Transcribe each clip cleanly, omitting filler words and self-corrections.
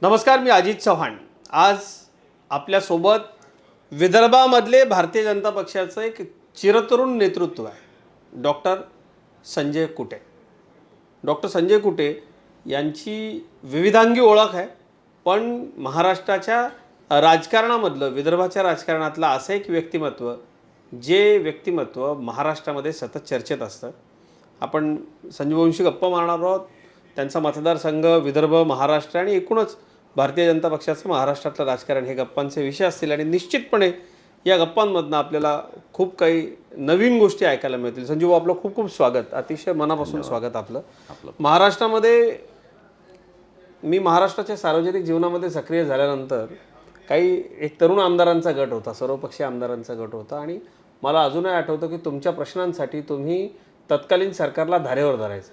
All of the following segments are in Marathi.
नमस्कार, मी अजित चव्हाण. आज आपल्यासोबत विदर्भामधले भारतीय जनता पक्षाचं एक चिरतरुण नेतृत्व आहे, डॉक्टर संजय कुटे. डॉक्टर संजय कुटे यांची विविधांगी ओळख आहे, पण महाराष्ट्राच्या राजकारणामधलं, विदर्भाच्या राजकारणातलं असं एक व्यक्तिमत्व, जे व्यक्तिमत्व महाराष्ट्रामध्ये सतत चर्चेत असतं. आपण संजयभाऊंशी गप्पा मारणार आहोत. त्यांचा मतदारसंघ, विदर्भ, महाराष्ट्र आणि एकूणच भारतीय जनता पक्षाचं महाराष्ट्रातलं राजकारण हे गप्पांचे विषय असतील आणि निश्चितपणे या गप्पांमधनं आपल्याला खूप काही नवीन गोष्टी ऐकायला मिळतील. संजू, आपलं खूप खूप स्वागत, अतिशय मनापासून स्वागत आपलं. महाराष्ट्रामध्ये मी महाराष्ट्राच्या सार्वजनिक जीवनामध्ये सक्रिय झाल्यानंतर काही एक तरुण आमदारांचा गट होता, सर्वपक्षीय आमदारांचा गट होता आणि मला अजूनही आठवतं की तुमच्या प्रश्नांसाठी तुम्ही तत्कालीन सरकारला धारेवर धरायचं.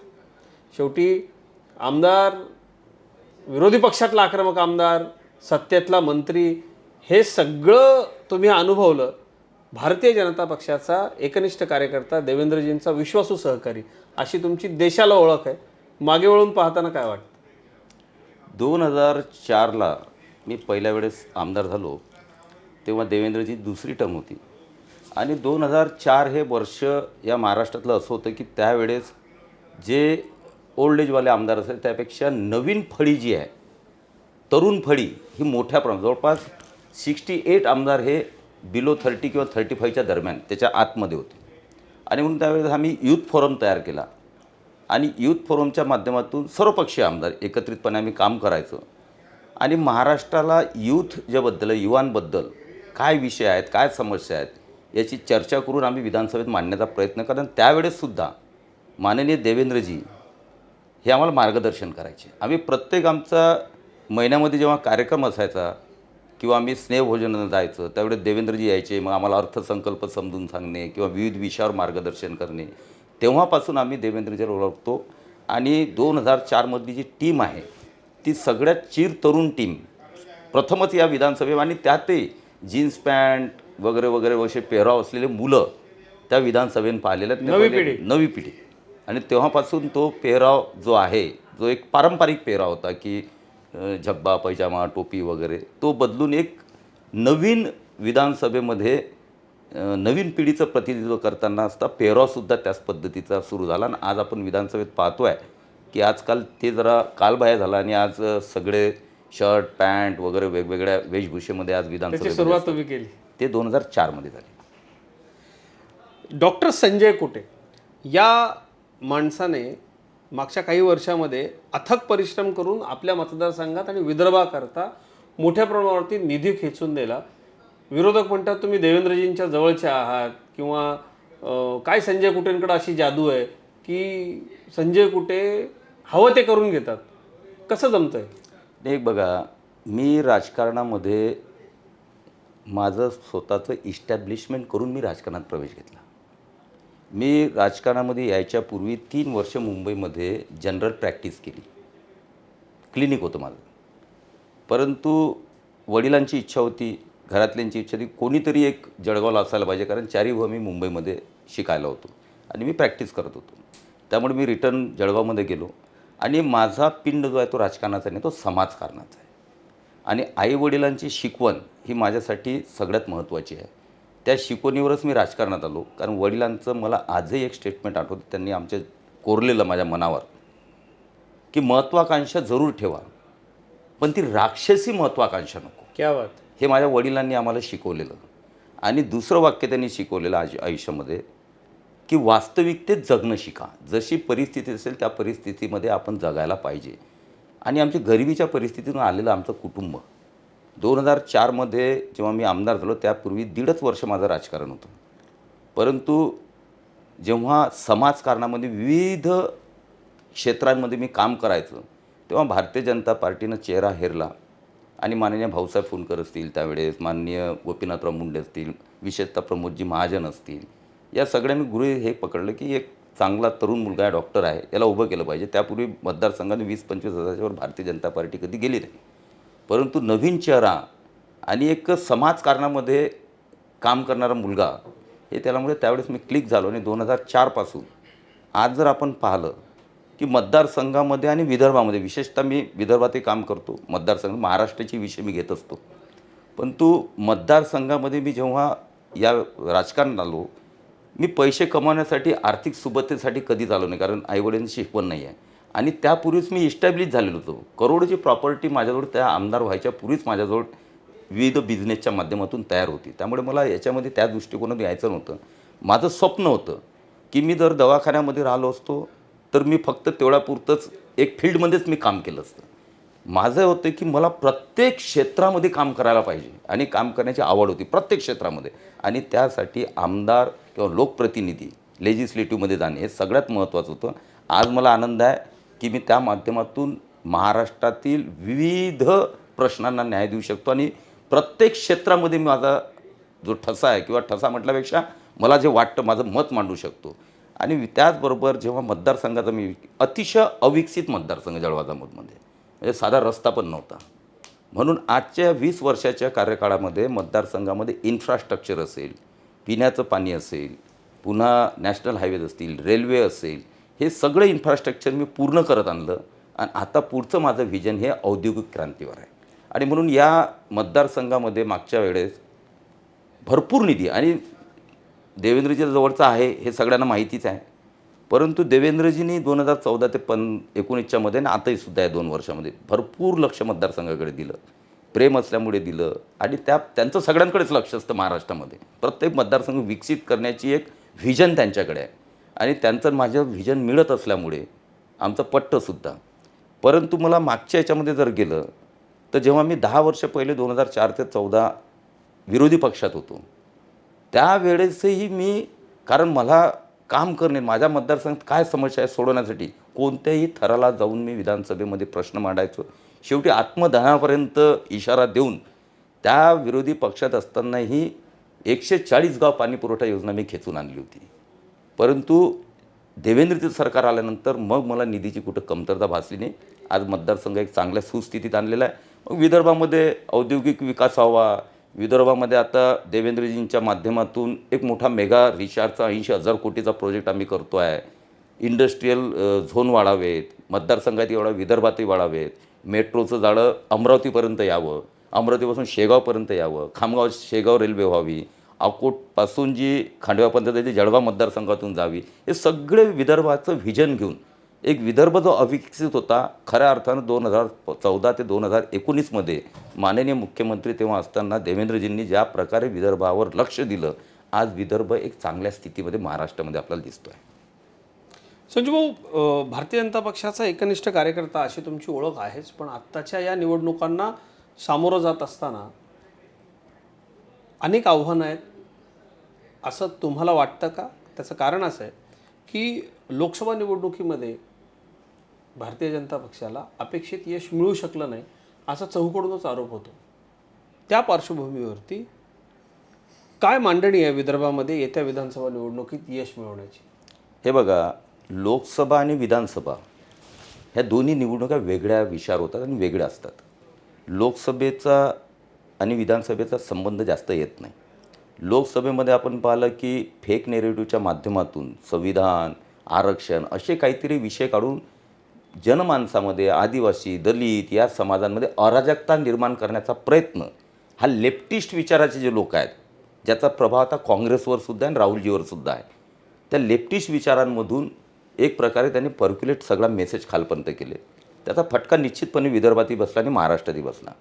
शेवटी आमदार, विरोधी पक्षातला आक्रमक आमदार, सत्तेतला मंत्री, हे सगळं तुम्ही अनुभवलं. भारतीय जनता पक्षाचा एकनिष्ठ कार्यकर्ता, देवेंद्रजींचा विश्वासू सहकारी, अशी तुमची देशाला ओळख आहे. मागे वळून पाहताना काय वाटतं? 2004ला मी पहिल्या वेळेस आमदार झालो, तेव्हा देवेंद्रजी दुसरी टर्म होती आणि 2004 हे वर्ष या महाराष्ट्रातलं असं होतं की त्यावेळेस जे ओल्ड एजवाले आमदार असेल त्यापेक्षा नवीन फळी जी आहे, तरुण फळी ही मोठ्या प्रमाणात, जवळपास 68 आमदार हे बिलो 30 किंवा 35च्या दरम्यान त्याच्या आतमध्ये होते. आणि म्हणून त्यावेळेस आम्ही यूथ फोरम तयार केला आणि यूथ फोरमच्या माध्यमातून सर्वपक्षीय आमदार एकत्रितपणे आम्ही काम करायचं आणि महाराष्ट्राला यूथ ज्याबद्दल, युवांबद्दल काय विषय आहेत, काय समस्या आहेत याची चर्चा करून आम्ही विधानसभेत मांडण्याचा प्रयत्न. कारण त्यावेळेससुद्धा माननीय देवेंद्रजी हे आम्हाला मार्गदर्शन करायचे. आम्ही प्रत्येक आमचा महिन्यामध्ये जेव्हा कार्यक्रम असायचा किंवा आम्ही स्नेहभोजनाला जायचं त्यावेळेस देवेंद्रजी यायचे, मग आम्हाला अर्थसंकल्प समजून सांगणे किंवा विविध विषयावर मार्गदर्शन करणे. तेव्हापासून आम्ही देवेंद्रजीला ओळखतो आणि 2004मधली जी टीम आहे ती सगळ्यात चिरतरुण टीम, प्रथमच या विधानसभेत, आणि त्यातही जीन्स पॅन्ट वगैरे वगैरे असे पेहराव असलेले मुलं त्या विधानसभेत पाहिलेले आहेत, नवी पिढी. आणि तेव्हापासून तो पेहराव जो आहे, जो एक पारंपरिक पेहराव होता की झब्बा, पैजामा, टोपी वगैरे, तो बदलून एक नवीन विधानसभेमध्ये नवीन पिढीचं प्रतिनिधित्व करताना असता पेहरावसुद्धा त्याच पद्धतीचा सुरू झाला. आणि आज आपण विधानसभेत पाहतो आहे की आजकाल ते जरा कालबाह्य झालं आणि आज सगळे शर्ट, पॅन्ट वगैरे वेगवेगळ्या वेशभूषेमध्ये आज विधानसभेत सुरुवात तुम्ही केली. ते 2004मध्ये झाली. डॉक्टर संजय कुटे या माणसाने मागच्या काही वर्षामध्ये अथक परिश्रम करून आपल्या मतदारसंघात आणि विदर्भाकरता मोठ्या प्रमाणावरती निधी खेचून दिला. विरोधक म्हणतात तुम्ही देवेंद्रजींच्या जवळचे आहात किंवा काय संजय कुटेंकडे अशी जादू आहे की संजय कुटे हवं ते करून घेतात. कसं जमतं आहे? एक बघा, मी राजकारणामध्ये माझं स्वतःचं इस्टॅब्लिशमेंट करून मी राजकारणात प्रवेश घेतला. मी राजकारणामध्ये यायच्या पूर्वी 3 वर्ष मुंबईमध्ये जनरल प्रॅक्टिस केली, क्लिनिक होतं माझं. परंतु वडिलांची इच्छा होती, घरातल्यांची इच्छा होती, कोणीतरी एक जळगावला असायला पाहिजे, कारण 4 भाऊ मी मुंबईमध्ये शिकायला होतो आणि मी प्रॅक्टिस करत होतो. त्यामुळे मी रिटर्न जळगावमध्ये गेलो आणि माझा पिंड जो आहे तो राजकारणाचा नाही, तो समाजकारणाचा आहे. आणि आईवडिलांची शिकवण ही माझ्यासाठी सगळ्यात महत्त्वाची आहे. त्या शिकवणीवरच मी राजकारणात आलो. कारण वडिलांचं मला आजही एक स्टेटमेंट आठवतं, त्यांनी आमच्या कोरलेलं माझ्या मनावर, की महत्त्वाकांक्षा जरूर ठेवा, पण ती राक्षसी महत्त्वाकांक्षा नको. क्या बात. हे माझ्या वडिलांनी आम्हाला शिकवलेलं. आणि दुसरं वाक्य त्यांनी शिकवलेलं आयुष्यामध्ये, की वास्तविकतेत जगणं शिका. जशी परिस्थिती असेल त्या परिस्थितीमध्ये आपण जगायला पाहिजे. आणि आमची गरिबीच्या परिस्थितीतून आलेलं आमचं कुटुंब, 2004मध्ये जेव्हा मी आमदार झालो त्यापूर्वी 1.5 वर्ष माझं राजकारण होतं. परंतु जेव्हा समाजकारणामध्ये विविध क्षेत्रांमध्ये मी काम करायचं तेव्हा भारतीय जनता पार्टीनं चेहरा हेरला. आणि माननीय भाऊसाहेब फुंडकर असतील, त्यावेळेस माननीय गोपीनाथराव मुंडे असतील, विशेषतः प्रमोदजी महाजन असतील, या सगळ्यांनी गृहे हे पकडलं की एक चांगला तरुण मुलगा आहे, डॉक्टर आहे, याला उभं केलं पाहिजे. त्यापूर्वी मतदारसंघाने 20-25 हजाराच्यावर भारतीय जनता पार्टी कधी गेली नाही. परंतु नवीन चेहरा आणि एक समाजकारणामध्ये काम करणारा मुलगा, हे त्यामुळे त्यावेळेस मी क्लिक झालो. आणि 2004 पासून आज जर आपण पाहिलं की मतदारसंघामध्ये आणि विदर्भामध्ये, विशेषतः मी विदर्भातही काम करतो, मतदारसंघ महाराष्ट्राचे विषय मी घेत असतो, परंतु मतदारसंघामध्ये मी जेव्हा या राजकारणात आलो, मी पैसे कमावण्यासाठी, आर्थिक सुबत्तेसाठी कधीच आलो नाही, कारण आईवडिलांची शिकवण नाही आहे. आणि त्यापूर्वीच मी इस्टॅब्लिश झालेलो होतो. करोडोची प्रॉपर्टी माझ्याजवळ त्या आमदार व्हायच्या पूर्वीच माझ्याजवळ विविध बिझनेसच्या माध्यमातून तयार होती. त्यामुळे मला याच्यामध्ये त्या दृष्टिकोनातून यायचं नव्हतं. माझं स्वप्न होतं की मी जर दवाखान्यामध्ये राहिलो असतो तर मी फक्त तेवढ्यापुरतंच एक फील्डमध्येच मी काम केलं असतं. माझं होतं की मला प्रत्येक क्षेत्रामध्ये काम करायला पाहिजे आणि काम करण्याची आवड होती प्रत्येक क्षेत्रामध्ये. आणि त्यासाठी आमदार किंवा लोकप्रतिनिधी लेजिस्लेटिव्हमध्ये जाणे हे सगळ्यात महत्त्वाचं होतं. आज मला आनंद आहे की मी त्या माध्यमातून महाराष्ट्रातील विविध प्रश्नांना न्याय देऊ शकतो आणि प्रत्येक क्षेत्रामध्ये माझा जो ठसा आहे, किंवा ठसा म्हटल्यापेक्षा मला जे वाटतं माझं मत मांडू शकतो. आणि त्याचबरोबर जेव्हा मतदारसंघाचा मी अतिशय अविकसित मतदारसंघ जळगाव जामोदमध्ये, म्हणजे साधा रस्ता पण नव्हता. म्हणून आजच्या 20 वर्षाच्या कार्यकाळामध्ये मतदारसंघामध्ये इन्फ्रास्ट्रक्चर असेल, पिण्याचं पाणी असेल, पुन्हा नॅशनल हायवेज असतील, रेल्वे असेल, हे सगळं इन्फ्रास्ट्रक्चर मी पूर्ण करत आणलं. आणि आता पुढचं माझं व्हिजन हे औद्योगिक क्रांतीवर आहे. आणि म्हणून या मतदारसंघामध्ये मागच्या वेळेस भरपूर निधी, आणि देवेंद्रजीच्या जवळचं आहे हे सगळ्यांना माहितीच आहे, परंतु देवेंद्रजींनी 2014 ते 19च्या मध्ये आणि आताही सुद्धा या 2 वर्षामध्ये भरपूर लक्ष मतदारसंघाकडे दिलं. प्रेम असल्यामुळे दिलं. आणि त्यांचं सगळ्यांकडेच लक्ष असतं महाराष्ट्रामध्ये. प्रत्येक मतदारसंघ विकसित करण्याची एक व्हिजन त्यांच्याकडे आहे आणि त्यांचं माझं व्हिजन मिळत असल्यामुळे आमचं पट्टंसुद्धा. परंतु मला मागच्या याच्यामध्ये जर गेलं तर जेव्हा मी 10 वर्ष पहिले 2004 ते 14 विरोधी पक्षात होतो, त्यावेळेसही मी, कारण मला काम करणे, माझ्या मतदारसंघात काय समस्या आहे सोडवण्यासाठी कोणत्याही थराला जाऊन मी विधानसभेमध्ये प्रश्न मांडायचो. शेवटी आत्मदहनापर्यंत इशारा देऊन त्या विरोधी पक्षात असतानाही 140 गाव पाणी पुरवठा योजना मी खेचून आणली होती. परंतु देवेंद्रचं सरकार आल्यानंतर मग मला निधीची कुठं कमतरता भासली नाही. आज मतदारसंघ एक चांगल्या सुस्थितीत आणलेला आहे. मग विदर्भामध्ये औद्योगिक विकास व्हावा, विदर्भामध्ये आता देवेंद्रजींच्या माध्यमातून एक मोठा मेगा रिचार्जचा 80,000 कोटीचा प्रोजेक्ट आम्ही करतो आहे. इंडस्ट्रीयल झोन वाढावेत, मतदारसंघात एवढा विदर्भातही वाढावेत, मेट्रोचं जाळं अमरावतीपर्यंत यावं, अमरावतीपासून शेगावपर्यंत यावं, खामगाव शेगाव रेल्वे व्हावी, अकोटपासून जी खांडव्यापर्यंत ती जळगाव मतदारसंघातून जावी, हे सगळे विदर्भाचं व्हिजन घेऊन एक विदर्भ जो अविकसित होता, खऱ्या अर्थानं 2014 ते 2019मध्ये माननीय मुख्यमंत्री तेव्हा असताना देवेंद्रजींनी ज्या प्रकारे विदर्भावर लक्ष दिलं, आज विदर्भ एक चांगल्या स्थितीमध्ये महाराष्ट्रामध्ये आपल्याला दिसतो आहे. संजू भाऊ, भारतीय जनता पक्षाचा एकनिष्ठ कार्यकर्ता अशी तुमची ओळख आहेच, पण आत्ताच्या या निवडणुकांना सामोरं जात असताना अनेक आव्हानं आहेत असं तुम्हाला वाटतं का? त्याचं कारण असं आहे की लोकसभा निवडणुकीमध्ये भारतीय जनता पक्षाला अपेक्षित यश मिळू शकलं नाही असा चहूकडूनच आरोप होतो. त्या पार्श्वभूमीवरती काय मांडणी आहे विदर्भामध्ये येत्या विधानसभा निवडणुकीत यश मिळवण्याची? हे बघा, लोकसभा आणि विधानसभा ह्या दोन्ही निवडणुका वेगळ्या विचार होतात आणि वेगळ्या असतात. लोकसभेचा आणि विधानसभेचा संबंध जास्त येत नाही. लोकसभेमध्ये आपण पाहिलं की फेक नेरेटिव्हच्या माध्यमातून संविधान, आरक्षण असे काहीतरी विषय काढून जनमानसामध्ये, आदिवासी, दलित या समाजांमध्ये अराजकता निर्माण करण्याचा प्रयत्न हा लेफ्टिस्ट विचाराचे जे लोक आहेत, ज्याचा प्रभाव आता काँग्रेसवर सुद्धा आणि राहुलजीवर सुद्धा आहे, त्या लेफ्टिस्ट विचारांमधून एक प्रकारे त्यांनी पर्क्युलेट सगळा मेसेज खालपर्यंत केले. त्याचा फटका निश्चितपणे विदर्भातही बसला आणि महाराष्ट्रातही बसला.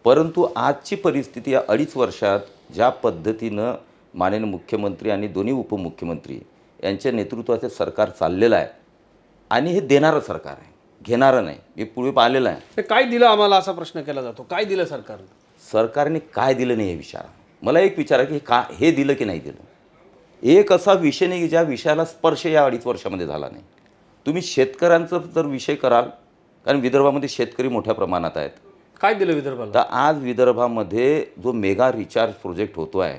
परंतु आजची परिस्थिती या 2.5 वर्षात ज्या पद्धतीनं माननीय मुख्यमंत्री आणि दोन्ही उपमुख्यमंत्री यांच्या नेतृत्वाचे सरकार चाललेलं आहे, आणि हे देणारं सरकार आहे, घेणारं नाही. मी पूर्वी पाहिलेलं आहे. हे काय दिलं आम्हाला असा प्रश्न केला जातो. काय दिलं सरकारनं? सरकारने काय दिलं नाही हे विचारा. मला एक विचारा की हे दिलं की नाही दिलं. एक असा विषय नाही की ज्या विषयाला स्पर्श या 2.5 वर्षामध्ये झाला नाही. तुम्ही शेतकऱ्यांचं जर विषय कराल, कारण विदर्भामध्ये शेतकरी मोठ्या प्रमाणात आहेत, काय दिलं विदर्भाला? तर आज विदर्भामध्ये जो मेगा रिचार्ज प्रोजेक्ट होतो आहे,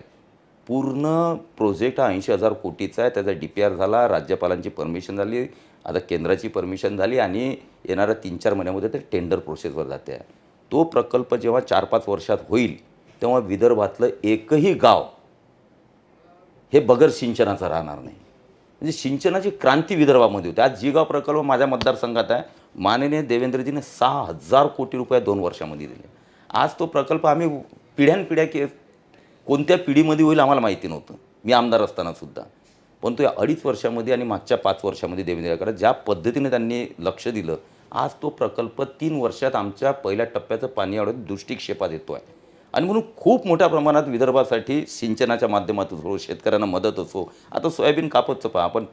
पूर्ण प्रोजेक्ट हा 80,000 कोटीचा आहे. त्याचा DPR झाला, राज्यपालांची परमिशन झाली, आता केंद्राची परमिशन झाली आणि येणाऱ्या 3-4 महिन्यामध्ये ते टेंडर प्रोसेसवर जाते आहे. तो प्रकल्प जेव्हा 4-5 वर्षात होईल तेव्हा विदर्भातलं एकही गाव हे बगर सिंचनाचं राहणार नाही. म्हणजे सिंचनाची क्रांती विदर्भामध्ये होती. आज जिगाव प्रकल्प माझ्या मतदारसंघात आहे. माननीय देवेंद्रजीने 6,000 कोटी रुपये 2 वर्षामध्ये दिले. आज तो प्रकल्प आम्ही पिढ्यानपिढ्या कोणत्या पिढीमध्ये होईल आम्हाला माहिती नव्हतं, मी आमदार असताना सुद्धा. पण तो या 2.5 वर्षामध्ये आणि मागच्या 5 वर्षामध्ये देवेंद्रकडे ज्या पद्धतीने त्यांनी लक्ष दिलं, आज तो प्रकल्प 3 वर्षात आमच्या पहिल्या टप्प्याचं पाणी एवढं दृष्टिक्षेपात येतो आहे. आणि म्हणून खूप मोठ्या प्रमाणात विदर्भासाठी सिंचनाच्या माध्यमातून असो, शेतकऱ्यांना मदत असो. आता सोयाबीन कापतचं पहा, आपण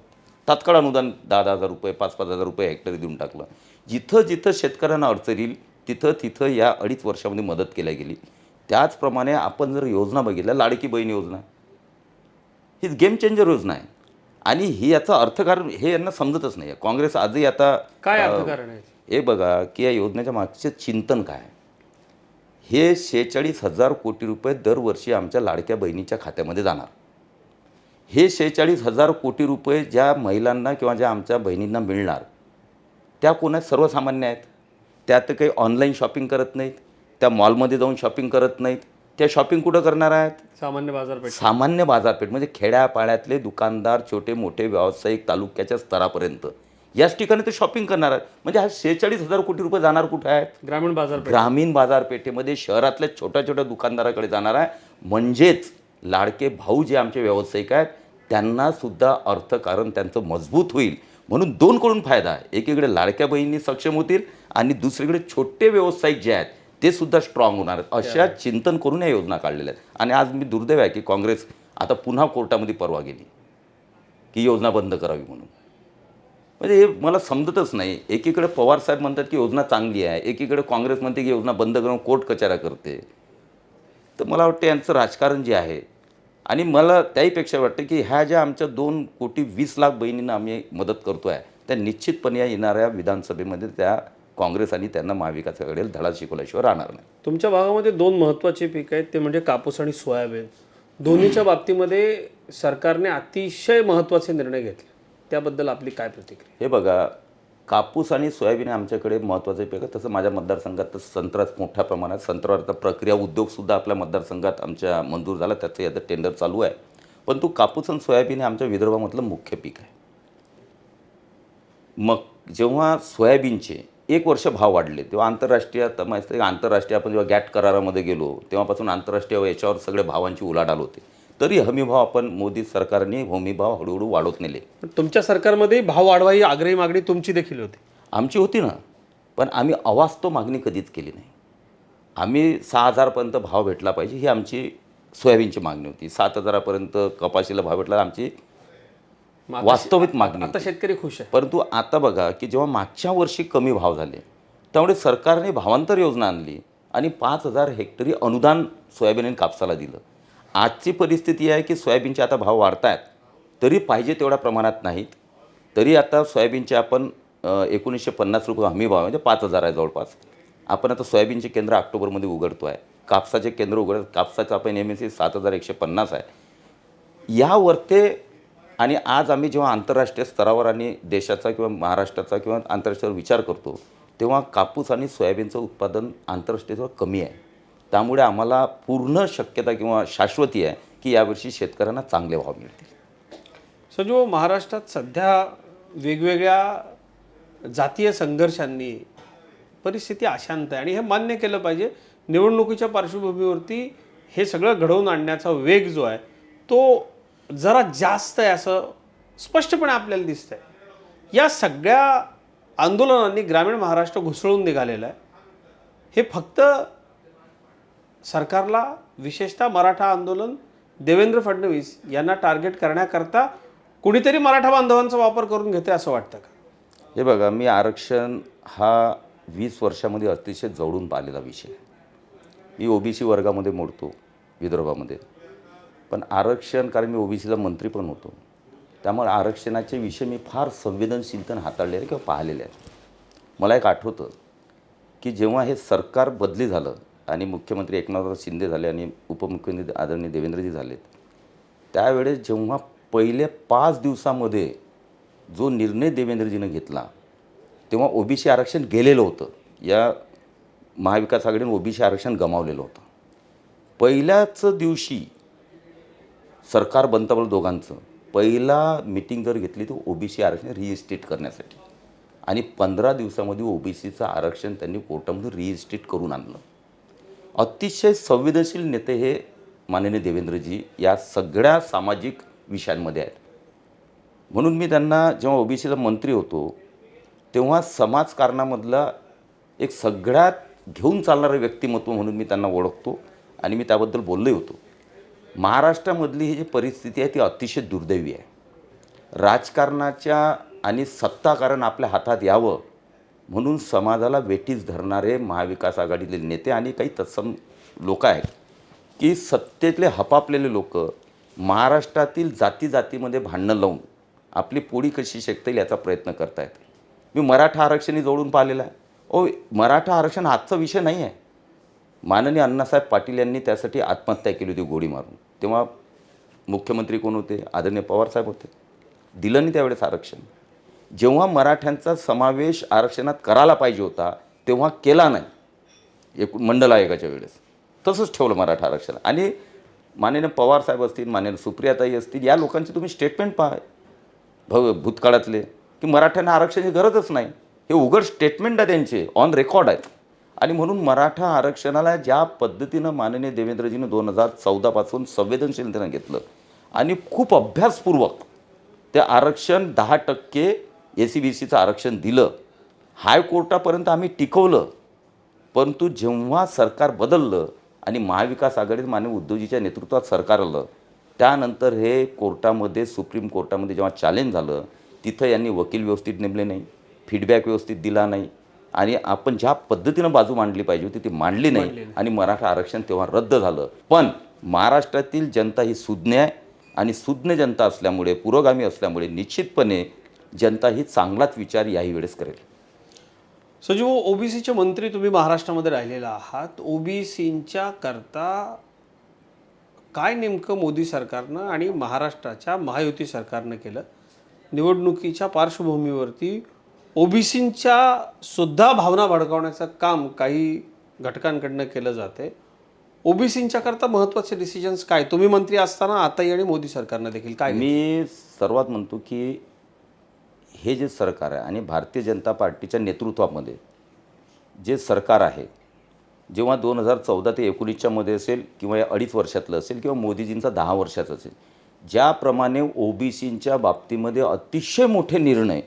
तात्काळ अनुदान 10,000 रुपये 5,000 रुपये हेक्टरी देऊन टाकलं. जिथं जिथं शेतकऱ्यांना अडचण येईल तिथं तिथं या 2.5 वर्षामध्ये मदत केल्या गेली. त्याचप्रमाणे आपण जर योजना बघितल्या, लाडकी बहीण योजना ही गेम चेंजर योजना आहे. आणि ही याचा अर्थकारण हे यांना समजतच नाही आहे. काँग्रेस आजही आता काय अर्थकारण आहे? हे बघा की या योजनेच्या मागचे चिंतन काय आहे. हे 46,000 कोटी रुपये दरवर्षी आमच्या लाडक्या बहिणीच्या खात्यामध्ये जाणार. हे 46,000 कोटी रुपये ज्या महिलांना किंवा ज्या आमच्या बहिणींना मिळणार त्या कोणा सर्वसामान्य आहेत. त्या तर काही ऑनलाईन शॉपिंग करत नाहीत, त्या मॉलमध्ये जाऊन शॉपिंग करत नाहीत. त्या शॉपिंग कुठं करणार आहेत? सामान्य बाजारपेठ. सामान्य बाजारपेठ म्हणजे खेड्यापाड्यातले दुकानदार, छोटे मोठे व्यावसायिक तालुक्याच्या स्तरापर्यंत याच ठिकाणी ते शॉपिंग करणार आहेत. म्हणजे हा 46,000 कोटी रुपये जाणार कुठे आहेत? ग्रामीण बाजारपेठ. ग्रामीण बाजारपेठेमध्ये शहरातल्या छोट्या छोट्या दुकानदाराकडे जाणार आहे. म्हणजेच लाडके भाऊ जे आमचे व्यावसायिक आहेत त्यांनासुद्धा अर्थकारण त्यांचं मजबूत होईल. म्हणून दोनकडून फायदा आहे. एकीकडे लाडक्या बहिणी सक्षम होतील आणि दुसरीकडे छोटे व्यावसायिक जे आहेत ते सुद्धा स्ट्रॉंग होणार आहेत. अशा चिंतन करून या योजना काढलेल्या आहेत. आणि आज मी दुर्दैव आहे की काँग्रेस आता पुन्हा कोर्टामध्ये परवा गेली की योजना बंद करावी म्हणून. म्हणजे हे मला समजतच नाही. एकीकडे पवारसाहेब म्हणतात की योजना चांगली आहे, एकीकडे काँग्रेस म्हणते की योजना बंद करून कोर्ट कचऱ्या करते. तर मला वाटतं यांचं राजकारण जे आहे. आणि मला त्याहीपेक्षा वाटतं की ह्या ज्या आमच्या 2,20,00,000 बहिणींना आम्ही मदत करतो आहे त्या निश्चितपणे या येणाऱ्या विधानसभेमध्ये त्या काँग्रेस आणि त्यांना महाविकास आघाडीला धडा शिकवल्याशिवाय राहणार नाही. तुमच्या भागामध्ये 2 महत्त्वाचे पीक आहेत, ते म्हणजे कापूस आणि सोयाबीन. दोन्हीच्या बाबतीमध्ये सरकारने अतिशय महत्त्वाचे निर्णय घेतले. त्याबद्दल आपली काय प्रतिक्रिया? हे बघा, कापूस आणि सोयाबीन आमच्याकडे महत्त्वाचे पीक आहे. तसं माझ्या मतदारसंघात तर संत्रा मोठ्या प्रमाणात, संत्र्याचा प्रक्रिया उद्योगसुद्धा आपल्या मतदारसंघात आमच्या मंजूर झाला. त्याचं आता टेंडर चालू आहे. परंतु कापूस आणि सोयाबीन हे आमच्या विदर्भामधलं मुख्य पीक आहे. मग जेव्हा सोयाबीनचे 1 वर्ष भाव वाढले तेव्हा आंतरराष्ट्रीय आपण जेव्हा गॅट करारामध्ये गेलो तेव्हापासून आंतरराष्ट्रीय याच्यावर सगळे भावांची उलाढाल होते. तरी हमीभाव आपण मोदी सरकारने हमीभाव हळूहळू वाढवत नेले. तुमच्या सरकारमध्ये भाव वाढवा ही आग्रही मागणी तुमची देखील होती. आमची होती ना, पण आम्ही अवास्तव मागणी कधीच केली नाही. आम्ही 6,000पर्यंत भाव भेटला पाहिजे ही आमची सोयाबीनची मागणी होती. 7,000पर्यंत कपाशीला भाव भेटला आमची वास्तविक मागणी. आता शेतकरी खुश आहे. परंतु आता बघा की जेव्हा मागच्या वर्षी कमी भाव झाले त्यामुळे सरकारने भावांतर योजना आणली आणि 5,000 हेक्टरी अनुदान सोयाबीन आणि कापसाला दिलं. आजची परिस्थिती आहे की सोयाबीनचे आता भाव वाढत आहेत, तरी पाहिजे तेवढ्या प्रमाणात नाहीत. तरी आता सोयाबीनचे आपण 1,950 रुपये हमी भाव म्हणजे 5,000 आहे जवळपास. आपण आता सोयाबीनचे केंद्र ऑक्टोबरमध्ये उघडतो आहे. कापसाचे केंद्र कापसाचं आपण MSP 7,150 आहे यावरते. आणि आज आम्ही जेव्हा आंतरराष्ट्रीय स्तरावर आणि देशाचा किंवा महाराष्ट्राचा किंवा आंतरराष्ट्रीय विचार करतो तेव्हा कापूस आणि सोयाबीनचं उत्पादन आंतरराष्ट्रीय कमी आहे. त्यामुळे आम्हाला पूर्ण शक्यता किंवा शाश्वती आहे की यावर्षी शेतकऱ्यांना चांगले भाव मिळतील. सजो महाराष्ट्रात सध्या वेगवेगळ्या जातीय संघर्षांनी परिस्थिती अशांत आहे आणि हे मान्य केलं पाहिजे. निवडणुकीच्या पार्श्वभूमीवरती हे सगळं घडवून आणण्याचा वेग जो आहे तो जरा जास्त आहे असं स्पष्टपणे आपल्याला दिसतंय. या सगळ्या आंदोलनांनी ग्रामीण महाराष्ट्र घुसळून निघालेलं आहे. हे फक्त सरकारला, विशेषतः मराठा आंदोलन, देवेंद्र फडणवीस यांना टार्गेट करण्याकरता कुणीतरी मराठा बांधवांचा वापर करून घेते असं वाटतं का? हे बघा, मी आरक्षण हा 20 वर्षामध्ये अतिशय जवळून पाहिलेला विषय. मी OBC वर्गामध्ये मोडतो विदर्भामध्ये. पण आरक्षण, कारण मी OBCचा मंत्री पण होतो, त्यामुळे आरक्षणाचे विषय मी फार संवेदनशीलतेने हाताळलेले किंवा पाहिलेले आहेत. मला एक आठवतं की जेव्हा हे सरकार बदली झालं आणि मुख्यमंत्री एकनाथराव शिंदे झाले आणि उपमुख्यमंत्री आदरणीय देवेंद्रजी झालेत, त्यावेळेस जेव्हा पहिले 5 दिवसामध्ये जो निर्णय देवेंद्रजीनं घेतला तेव्हा OBC आरक्षण गेलेलं होतं. या महाविकास आघाडीने OBC आरक्षण गमावलेलं होतं. पहिल्याच दिवशी सरकार बनताबळ दोघांचं पहिला मीटिंग जर घेतली तर ओबीसी आरक्षण रिइस्टेट करण्यासाठी, आणि 15 दिवसामध्ये ओबीसीचं आरक्षण त्यांनी कोर्टामध्ये रिइस्टेट करून आणलं. अतिशय संवेदनशील नेते हे माननीय देवेंद्रजी या सगळ्या सामाजिक विषयांमध्ये आहेत. म्हणून मी त्यांना जेव्हा ओबीसीचा मंत्री होतो तेव्हा समाजकारणामधला एक सगळ्यात घेऊन चालणारं व्यक्तिमत्व म्हणून मी त्यांना ओळखतो आणि मी त्याबद्दल बोललोही होतो. महाराष्ट्रामधली ही जी परिस्थिती आहे ती अतिशय दुर्दैवी आहे. राजकारणाच्या आणि सत्ताकारण आपल्या हातात यावं म्हणून समाजाला वेठीस धरणारे महाविकास आघाडीतले नेते आणि काही तत्सम लोक आहेत की सत्तेतले हपापलेले लोक महाराष्ट्रातील जातीजातीमध्ये भांडणं लावून आपली पोळी कशी शेकता येईल याचा प्रयत्न करत आहेत. मी मराठा आरक्षणही जवळून पाहिलेलं आहे. मराठा आरक्षण आजचा विषय नाही आहे. माननीय अण्णासाहेब पाटील यांनी त्यासाठी आत्महत्या केली होती गोळी मारून. तेव्हा मुख्यमंत्री कोण होते? आदरणीय पवारसाहेब होते. दिलं नाही त्यावेळेस आरक्षण. जेव्हा मराठ्यांचा समावेश आरक्षणात करायला पाहिजे होता तेव्हा केला नाही. मंडल आयोगाच्या वेळेस तसंच ठेवलं मराठा आरक्षण. आणि माननीय पवारसाहेब असतील, माननीय सुप्रियाताई असतील, या लोकांची तुम्ही स्टेटमेंट पहा भूतकाळातले की मराठ्यांना आरक्षणाची गरजच नाही. हे उघड स्टेटमेंट आहे त्यांचे, ऑन रेकॉर्ड आहेत. आणि म्हणून मराठा आरक्षणाला ज्या पद्धतीनं माननीय देवेंद्रजीनं 2014 संवेदनशीलतेनं घेतलं आणि खूप अभ्यासपूर्वक ते आरक्षण 10% ACBCचं आरक्षण दिलं. हायकोर्टापर्यंत आम्ही टिकवलं. परंतु जेव्हा सरकार बदललं आणि महाविकास आघाडीत माननीय उद्धवजीच्या नेतृत्वात सरकार आलं त्यानंतर हे कोर्टामध्ये, सुप्रीम कोर्टामध्ये जेव्हा चॅलेंज झालं तिथं यांनी वकील व्यवस्थित नेमले नाही, फीडबॅक व्यवस्थित दिला नाही आणि आपण ज्या पद्धतीनं बाजू मांडली पाहिजे होती ती मांडली नाही आणि मराठा आरक्षण तेव्हा रद्द झालं. पण महाराष्ट्रातील जनता ही सुज्ञ आहे आणि सुज्ञ जनता असल्यामुळे, पुरोगामी असल्यामुळे निश्चितपणे जनता ही चांगलाच विचार याही वेळेस करेल. संजीव, ओबीसीचे मंत्री तुम्ही महाराष्ट्रामध्ये राहिलेला आहात. ओबीसींच्या करता काय नेमकं मोदी सरकारनं आणि महाराष्ट्राच्या महायुती सरकारनं केलं? निवडणुकीच्या पार्श्वभूमीवरती ओबीसींच्या सुद्धा भावना भडकावण्याचं काम काही घटकांकडनं केलं जाते. ओबीसींच्या करता महत्त्वाचे डिसिजन्स काय तुम्ही मंत्री असताना आताही आणि मोदी सरकारनं देखील काय? मी सर्वात म्हणतो की हे जे सरकार आहे आणि भारतीय जनता पार्टीच्या नेतृत्वामध्ये जे सरकार आहे, जेव्हा 2014 ते 19च्या मध्ये असेल किंवा या 2.5 वर्षातलं असेल किंवा मोदीजींचा 10 वर्षाचा असेल, ज्याप्रमाणे ओबीसींच्या बाबतीमध्ये अतिशय मोठे निर्णय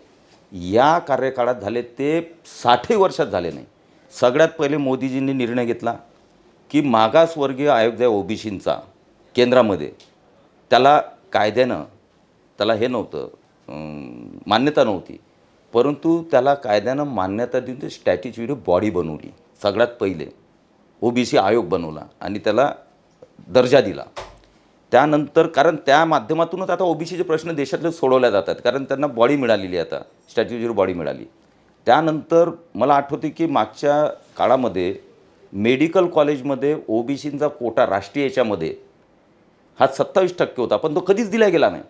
या कार्यकाळात झाले ते 60 वर्षात झाले नाही. सगळ्यात पहिले मोदीजींनी निर्णय घेतला की मागासवर्गीय आयोग जो ओबीसींचा केंद्रामध्ये, त्याला कायद्यानं त्याला हे नव्हतं, मान्यता नव्हती, परंतु त्याला कायद्यानं मान्यता देऊन ते स्टॅट्युटरी बॉडी बनवली. सगळ्यात पहिले ओबीसी आयोग बनवला आणि त्याला दर्जा दिला. त्यानंतर कारण त्या माध्यमातूनच आता ओबीसीचे प्रश्न देशातले सोडवले जातात, कारण त्यांना बॉडी मिळालेली आहे, आता स्टॅट्युटरी बॉडी मिळाली. त्यानंतर मला आठवते की मागच्या काळामध्ये मेडिकल कॉलेजमध्ये ओबीसींचा कोटा राष्ट्रीय याच्यामध्ये हा 27% होता, पण तो कधीच दिला गेला नाही.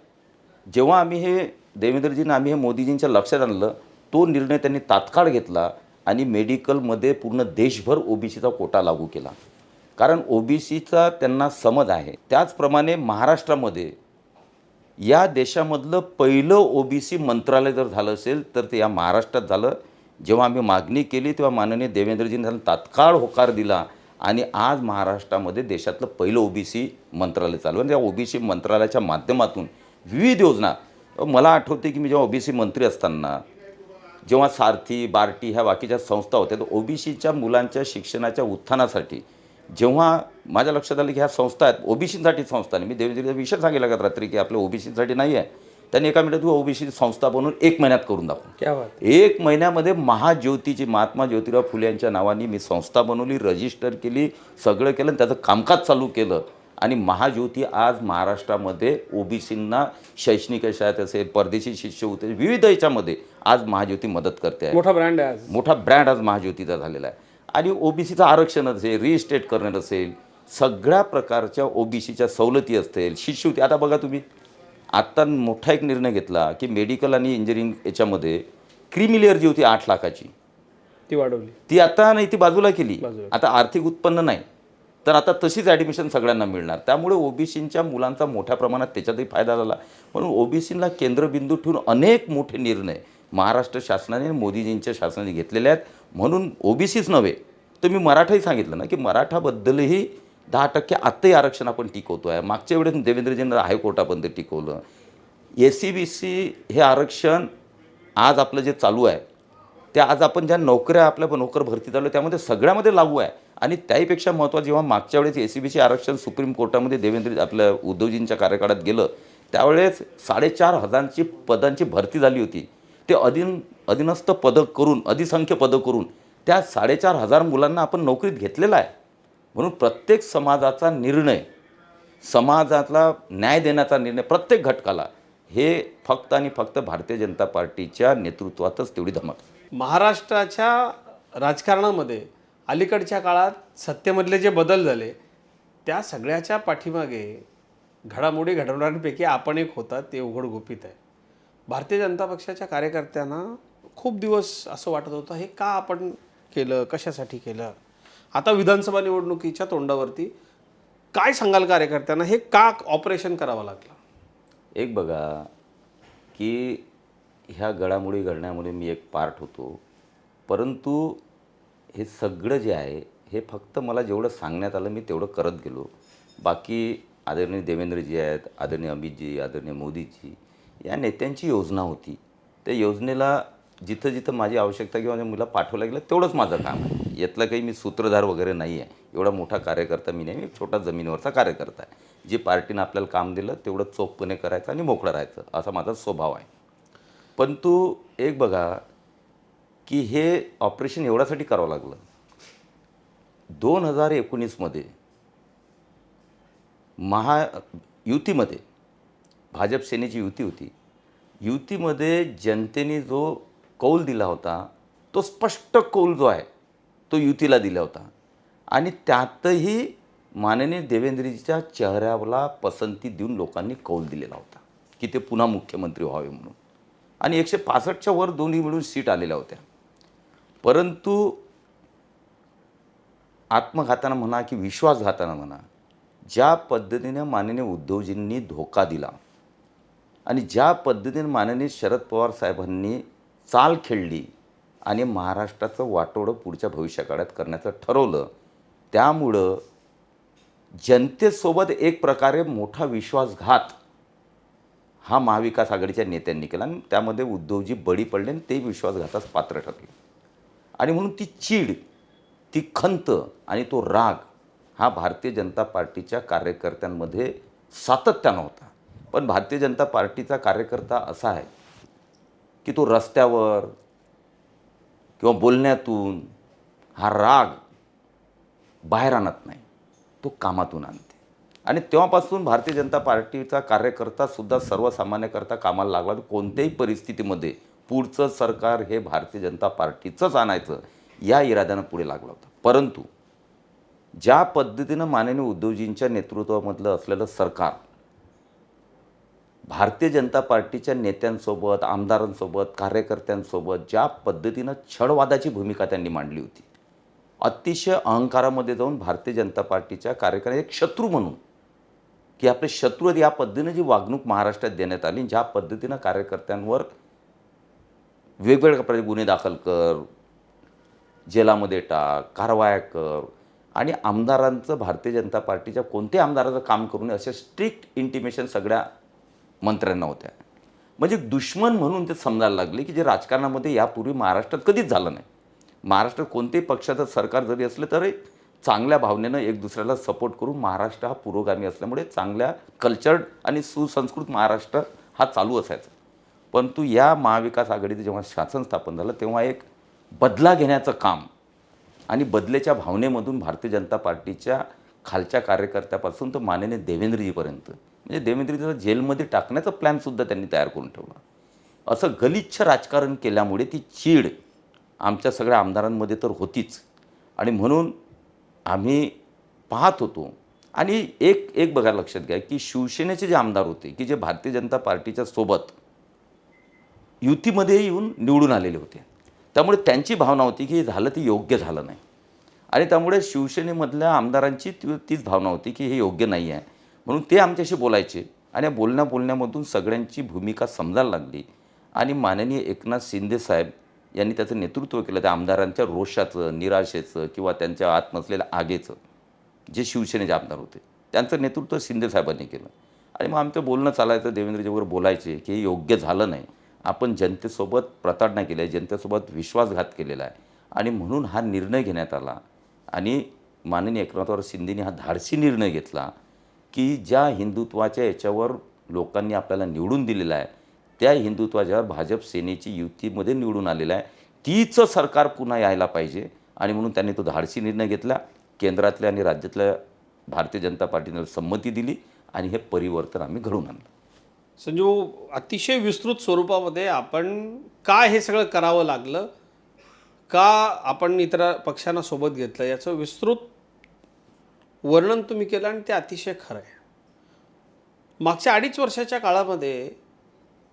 जेव्हा आम्ही हे देवेंद्रजींना आम्ही हे मोदीजींच्या लक्षात आणलं, तो निर्णय त्यांनी तात्काळ घेतला आणि मेडिकलमध्ये पूर्ण देशभर ओबीसीचा कोटा लागू केला. कारण ओबीसीचा त्यांना समज आहे. त्याचप्रमाणे महाराष्ट्रामध्ये या देशामधलं पहिलं ओबीसी मंत्रालय जर झालं असेल तर ते या महाराष्ट्रात झालं. जेव्हा आम्ही मागणी केली तेव्हा माननीय देवेंद्रजींनी त्याला तात्काळ होकार दिला आणि आज महाराष्ट्रामध्ये देशातलं पहिलं ओबीसी मंत्रालय चालू आहे. त्या ओबीसी मंत्रालयाच्या माध्यमातून विविध योजना, मला आठवते की मी जेव्हा ओबीसी मंत्री असताना जेव्हा सारथी, बार्टी ह्या बाकीच्या संस्था होत्या, तर ओबीसीच्या मुलांच्या शिक्षणाच्या उत्थानासाठी जेव्हा माझ्या लक्षात आलं की ह्या संस्था आहेत ओबीसीसाठी संस्था नाही, मी देवेंद्रजीचा विषय सांगितला का रात्री की आपल्या ओबीसीसाठी नाही आहे, त्यांनी एका मिनिटात ओबीसी संस्था बनवून 1 महिन्यात करून दाखवून. 1 महिन्यामध्ये महाज्योतीची, महात्मा ज्योतिराव फुले यांच्या नावाने मी संस्था बनवली, रजिस्टर केली, सगळं केलं आणि त्याचं कामकाज चालू केलं. आणि महाज्योती आज महाराष्ट्रामध्ये ओबीसींना शैक्षणिक शाळेत असेल, परदेशी शिष्यवृत्ती, विविध याच्यामध्ये आज महाज्योती मदत करते आहे. मोठा ब्रँड आहे, मोठा ब्रँड आज महाज्योतीचा झालेला आहे. आणि ओबीसीचं आरक्षण असेल, रिइस्टेट करणं असेल, सगळ्या प्रकारच्या ओबीसीच्या सवलती असतील, शिष्यवृत्ती. आता बघा तुम्ही, आत्ता मोठा एक निर्णय घेतला की मेडिकल आणि इंजिनिअरिंग याच्यामध्ये क्रीमिलेअर जी होती 8 लाखाची ती वाढवली, ती आता नाही, ती बाजूला केली. आता आर्थिक उत्पन्न नाही, तर आता तशीच ॲडमिशन सगळ्यांना मिळणार. त्यामुळे ओबीसींच्या मुलांचा मोठ्या प्रमाणात त्याच्यातही फायदा झाला. म्हणून ओबीसींना केंद्रबिंदू ठेवून अनेक मोठे निर्णय महाराष्ट्र शासनाने मोदीजींच्या शासनाने घेतलेले आहेत. म्हणून ओबीसीच नव्हे तर मी मराठाही सांगितलं ना, की मराठाबद्दलही 10% आत्ताही आरक्षण आपण टिकवतो आहे. मागच्या वेळेस देवेंद्रजींना हायकोर्टापर्यंत टिकवलं. SC-BC हे आरक्षण आज आपलं जे चालू आहे ते आज आपण ज्या नोकऱ्या आपल्या नोकर भरती चालू आहे त्यामध्ये सगळ्यामध्ये लागू आहे. आणि त्याहीपेक्षा महत्त्वाचं, जेव्हा मागच्या वेळेस SC-BC आरक्षण सुप्रीम कोर्टामध्ये देवेंद्र आपल्या उद्धवजींच्या कार्यकाळात गेलं त्यावेळेस 4,500 पदांची भरती झाली होती. ते अधीनस्थ पदं करून, अधिसंख्य पदं करून त्या 4,500 मुलांना आपण नोकरीत घेतलेला आहे. म्हणून प्रत्येक समाजाचा निर्णय, समाजाला न्याय देण्याचा निर्णय प्रत्येक घटकाला, हे फक्त आणि फक्त भारतीय जनता पार्टीच्या नेतृत्वातच तेवढी धमक. महाराष्ट्राच्या राजकारणामध्ये अलीकडच्या काळात सत्तेमधले जे बदल झाले त्या सगळ्याच्या पाठीमागे घडामोडी घडवणाऱ्यांपैकी आपण एक होता ते उघड गुपित आहे. भारतीय जनता पक्षाच्या कार्यकर्त्यांना खूप दिवस असं वाटत होतं हे का आपण केलं, कशासाठी केलं. आता विधानसभा निवडणुकीच्या तोंडावरती काय सांगाल कार्यकर्त्यांना, हे का ऑपरेशन करावं लागलं? एक बघा की ह्या घडामोडी घडण्यामध्ये मी एक पार्ट होतो, परंतु हे सगळं जे आहे हे फक्त मला जेवढं सांगण्यात आलं मी तेवढं करत गेलो. बाकी आदरणीय देवेंद्रजी आहेत, आदरणीय अमितजी, आदरणीय मोदीजी या नेत्यांची योजना होती. त्या योजनेला जिथं जिथं माझी आवश्यकता किंवा मला पाठवलं गेलं तेवढंच माझं काम आहे. यातलं काही मी सूत्रधार वगैरे नाही आहे, एवढा मोठा कार्यकर्ता मी नाही, मी एक छोटा जमिनीवरचा कार्यकर्ता आहे. जी पार्टीनं आपल्याला काम दिलं तेवढं चोखपणे करायचं आणि मोकळं राहायचं असा माझा स्वभाव आहे. परंतु एक बघा की हे ऑपरेशन एवढ्यासाठी करावं लागलं. 2019मध्ये युतीमध्ये भाजप सेनेची युती होती. युतीमध्ये जनतेने जो कौल दिला होता तो स्पष्ट कौल जो आहे तो युतीला दिला होता. आणि त्यातही माननीय देवेंद्रजीच्या चेहऱ्याला पसंती देऊन लोकांनी कौल दिलेला होता की ते पुन्हा मुख्यमंत्री व्हावे म्हणून. आणि 165च्या वर दोन्ही मिळून सीट आलेल्या होत्या. परंतु आत्मघातानं म्हणा की विश्वासघातानं म्हणा, ज्या पद्धतीने माननीय उद्धवजींनी धोका दिला आणि ज्या पद्धतीने माननीय शरद पवार साहेबांनी चाल खेळली आणि महाराष्ट्राचं वाटोळं पुढच्या भविष्यकाळात करण्याचं ठरवलं, त्यामुळं जनतेसोबत एक प्रकारे मोठा विश्वासघात हा महाविकास आघाडीच्या नेत्यांनी केला आणि त्यामध्ये उद्धवजी बळी पडले आणि ते विश्वासघातास पात्र ठरले. आणि म्हणून ती चीड, ती खंत आणि तो राग हा भारतीय जनता पार्टीच्या कार्यकर्त्यांमध्ये सातत्यानं होता. पण भारतीय जनता पार्टीचा कार्यकर्ता असा आहे की तो रस्त्यावर किंवा बोलण्यातून हा राग बाहेर आणत नाही, तो कामातून आणते. आणि तेव्हापासून भारतीय जनता पार्टीचा कार्यकर्तासुद्धा सर्वसामान्यकरता कामाला लागला. कोणत्याही परिस्थितीमध्ये पुढचं सरकार हे भारतीय जनता पार्टीचंच आणायचं या इराद्यानं पुढे लागला होता. परंतु ज्या पद्धतीनं माननीय उद्धवजींच्या नेतृत्वामधलं असलेलं सरकार भारतीय जनता पार्टीच्या नेत्यांसोबत, आमदारांसोबत, कार्यकर्त्यांसोबत ज्या पद्धतीनं छळवादाची भूमिका त्यांनी मांडली होती, अतिशय अहंकारामध्ये जाऊन भारतीय जनता पार्टीच्या कार्यकर्त्यांना एक शत्रू म्हणून की आपले शत्रू या पद्धतीनं जी वागणूक महाराष्ट्रात देण्यात आली, ज्या पद्धतीनं कार्यकर्त्यांवर वेगवेगळ्या प्रकारे गुन्हे दाखल कर, जेलामध्ये टाक, कारवाया कर आणि आमदारांचं भारतीय जनता पार्टीच्या कोणत्याही आमदाराचं काम करू नये अशा स्ट्रिक्ट इंटिमेशन सगळ्या मंत्र्यांना होत्या. म्हणजे दुश्मन म्हणून ते समजायला लागले की जे राजकारणामध्ये यापूर्वी महाराष्ट्रात कधीच झालं नाही. महाराष्ट्रात कोणत्याही पक्षाचं सरकार जरी असलं तरी चांगल्या भावनेनं एक दुसऱ्याला सपोर्ट करून महाराष्ट्र हा पुरोगामी असल्यामुळे चांगल्या कल्चर्ड आणि सुसंस्कृत महाराष्ट्र हा चालू असायचा. परंतु या महाविकास आघाडीचं जेव्हा शासन स्थापन झालं तेव्हा एक बदला घेण्याचं काम आणि बदलेच्या भावनेमधून भारतीय जनता पार्टीच्या खालच्या कार्यकर्त्यापासून तर माननीय देवेंद्रजीपर्यंत, म्हणजे देवेंद्रजीला जेलमध्ये टाकण्याचा प्लॅनसुद्धा त्यांनी तयार करून ठेवला. असं गलिच्छ राजकारण केल्यामुळे ती चीड आमच्या सगळ्या आमदारांमध्ये तर होतीच. आणि म्हणून आम्ही पाहत होतो. आणि एक बघा लक्षात घ्या की शिवसेनेचे जे आमदार होते की जे भारतीय जनता पार्टीच्या सोबत युतीमध्ये येऊन निवडून आलेले होते, त्यामुळे त्यांची भावना होती की हे झालं ते योग्य झालं नाही. आणि त्यामुळे शिवसेनेमधल्या आमदारांची तीच भावना होती की हे योग्य नाही आहे, म्हणून ते आमच्याशी बोलायचे आणि या बोलण्यामधून सगळ्यांची भूमिका समजायला लागली आणि माननीय एकनाथ शिंदे साहेब यांनी त्याचं नेतृत्व केलं. त्या आमदारांच्या रोषाचं, निराशेचं किंवा त्यांच्या आत नसलेल्या आगेचं, जे शिवसेनेचे आमदार होते त्यांचं नेतृत्व शिंदे साहेबांनी केलं. आणि मग आमचं बोलणं चालायचं, देवेंद्रजीवर बोलायचे की हे योग्य झालं नाही, आपण जनतेसोबत प्रताडणा केली आहे, जनतेसोबत विश्वासघात केलेला आहे आणि म्हणून हा निर्णय घेण्यात आला. आणि माननीय एकनाथराव शिंदेनी हा धाडसी निर्णय घेतला की ज्या हिंदुत्वाच्या याच्यावर लोकांनी आपल्याला निवडून दिलेलं आहे, त्या हिंदुत्वाच्या भाजप सेनेची युतीमध्ये निवडून आलेलं आहे, तीच सरकार पुन्हा यायला पाहिजे. आणि म्हणून त्यांनी तो धाडसी निर्णय घेतला. केंद्रातल्या आणि राज्यातल्या भारतीय जनता पार्टीने संमती दिली आणि हे परिवर्तन आम्ही घडवून आणलं. संजू, अतिशय विस्तृत स्वरूपामध्ये आपण का हे सगळं करावं लागलं, का आपण इतर पक्षांना सोबत घेतलं, याचं विस्तृत वर्णन तुम्ही केलं आणि ते अतिशय खरं आहे. मागच्या 2.5 वर्षाच्या काळामध्ये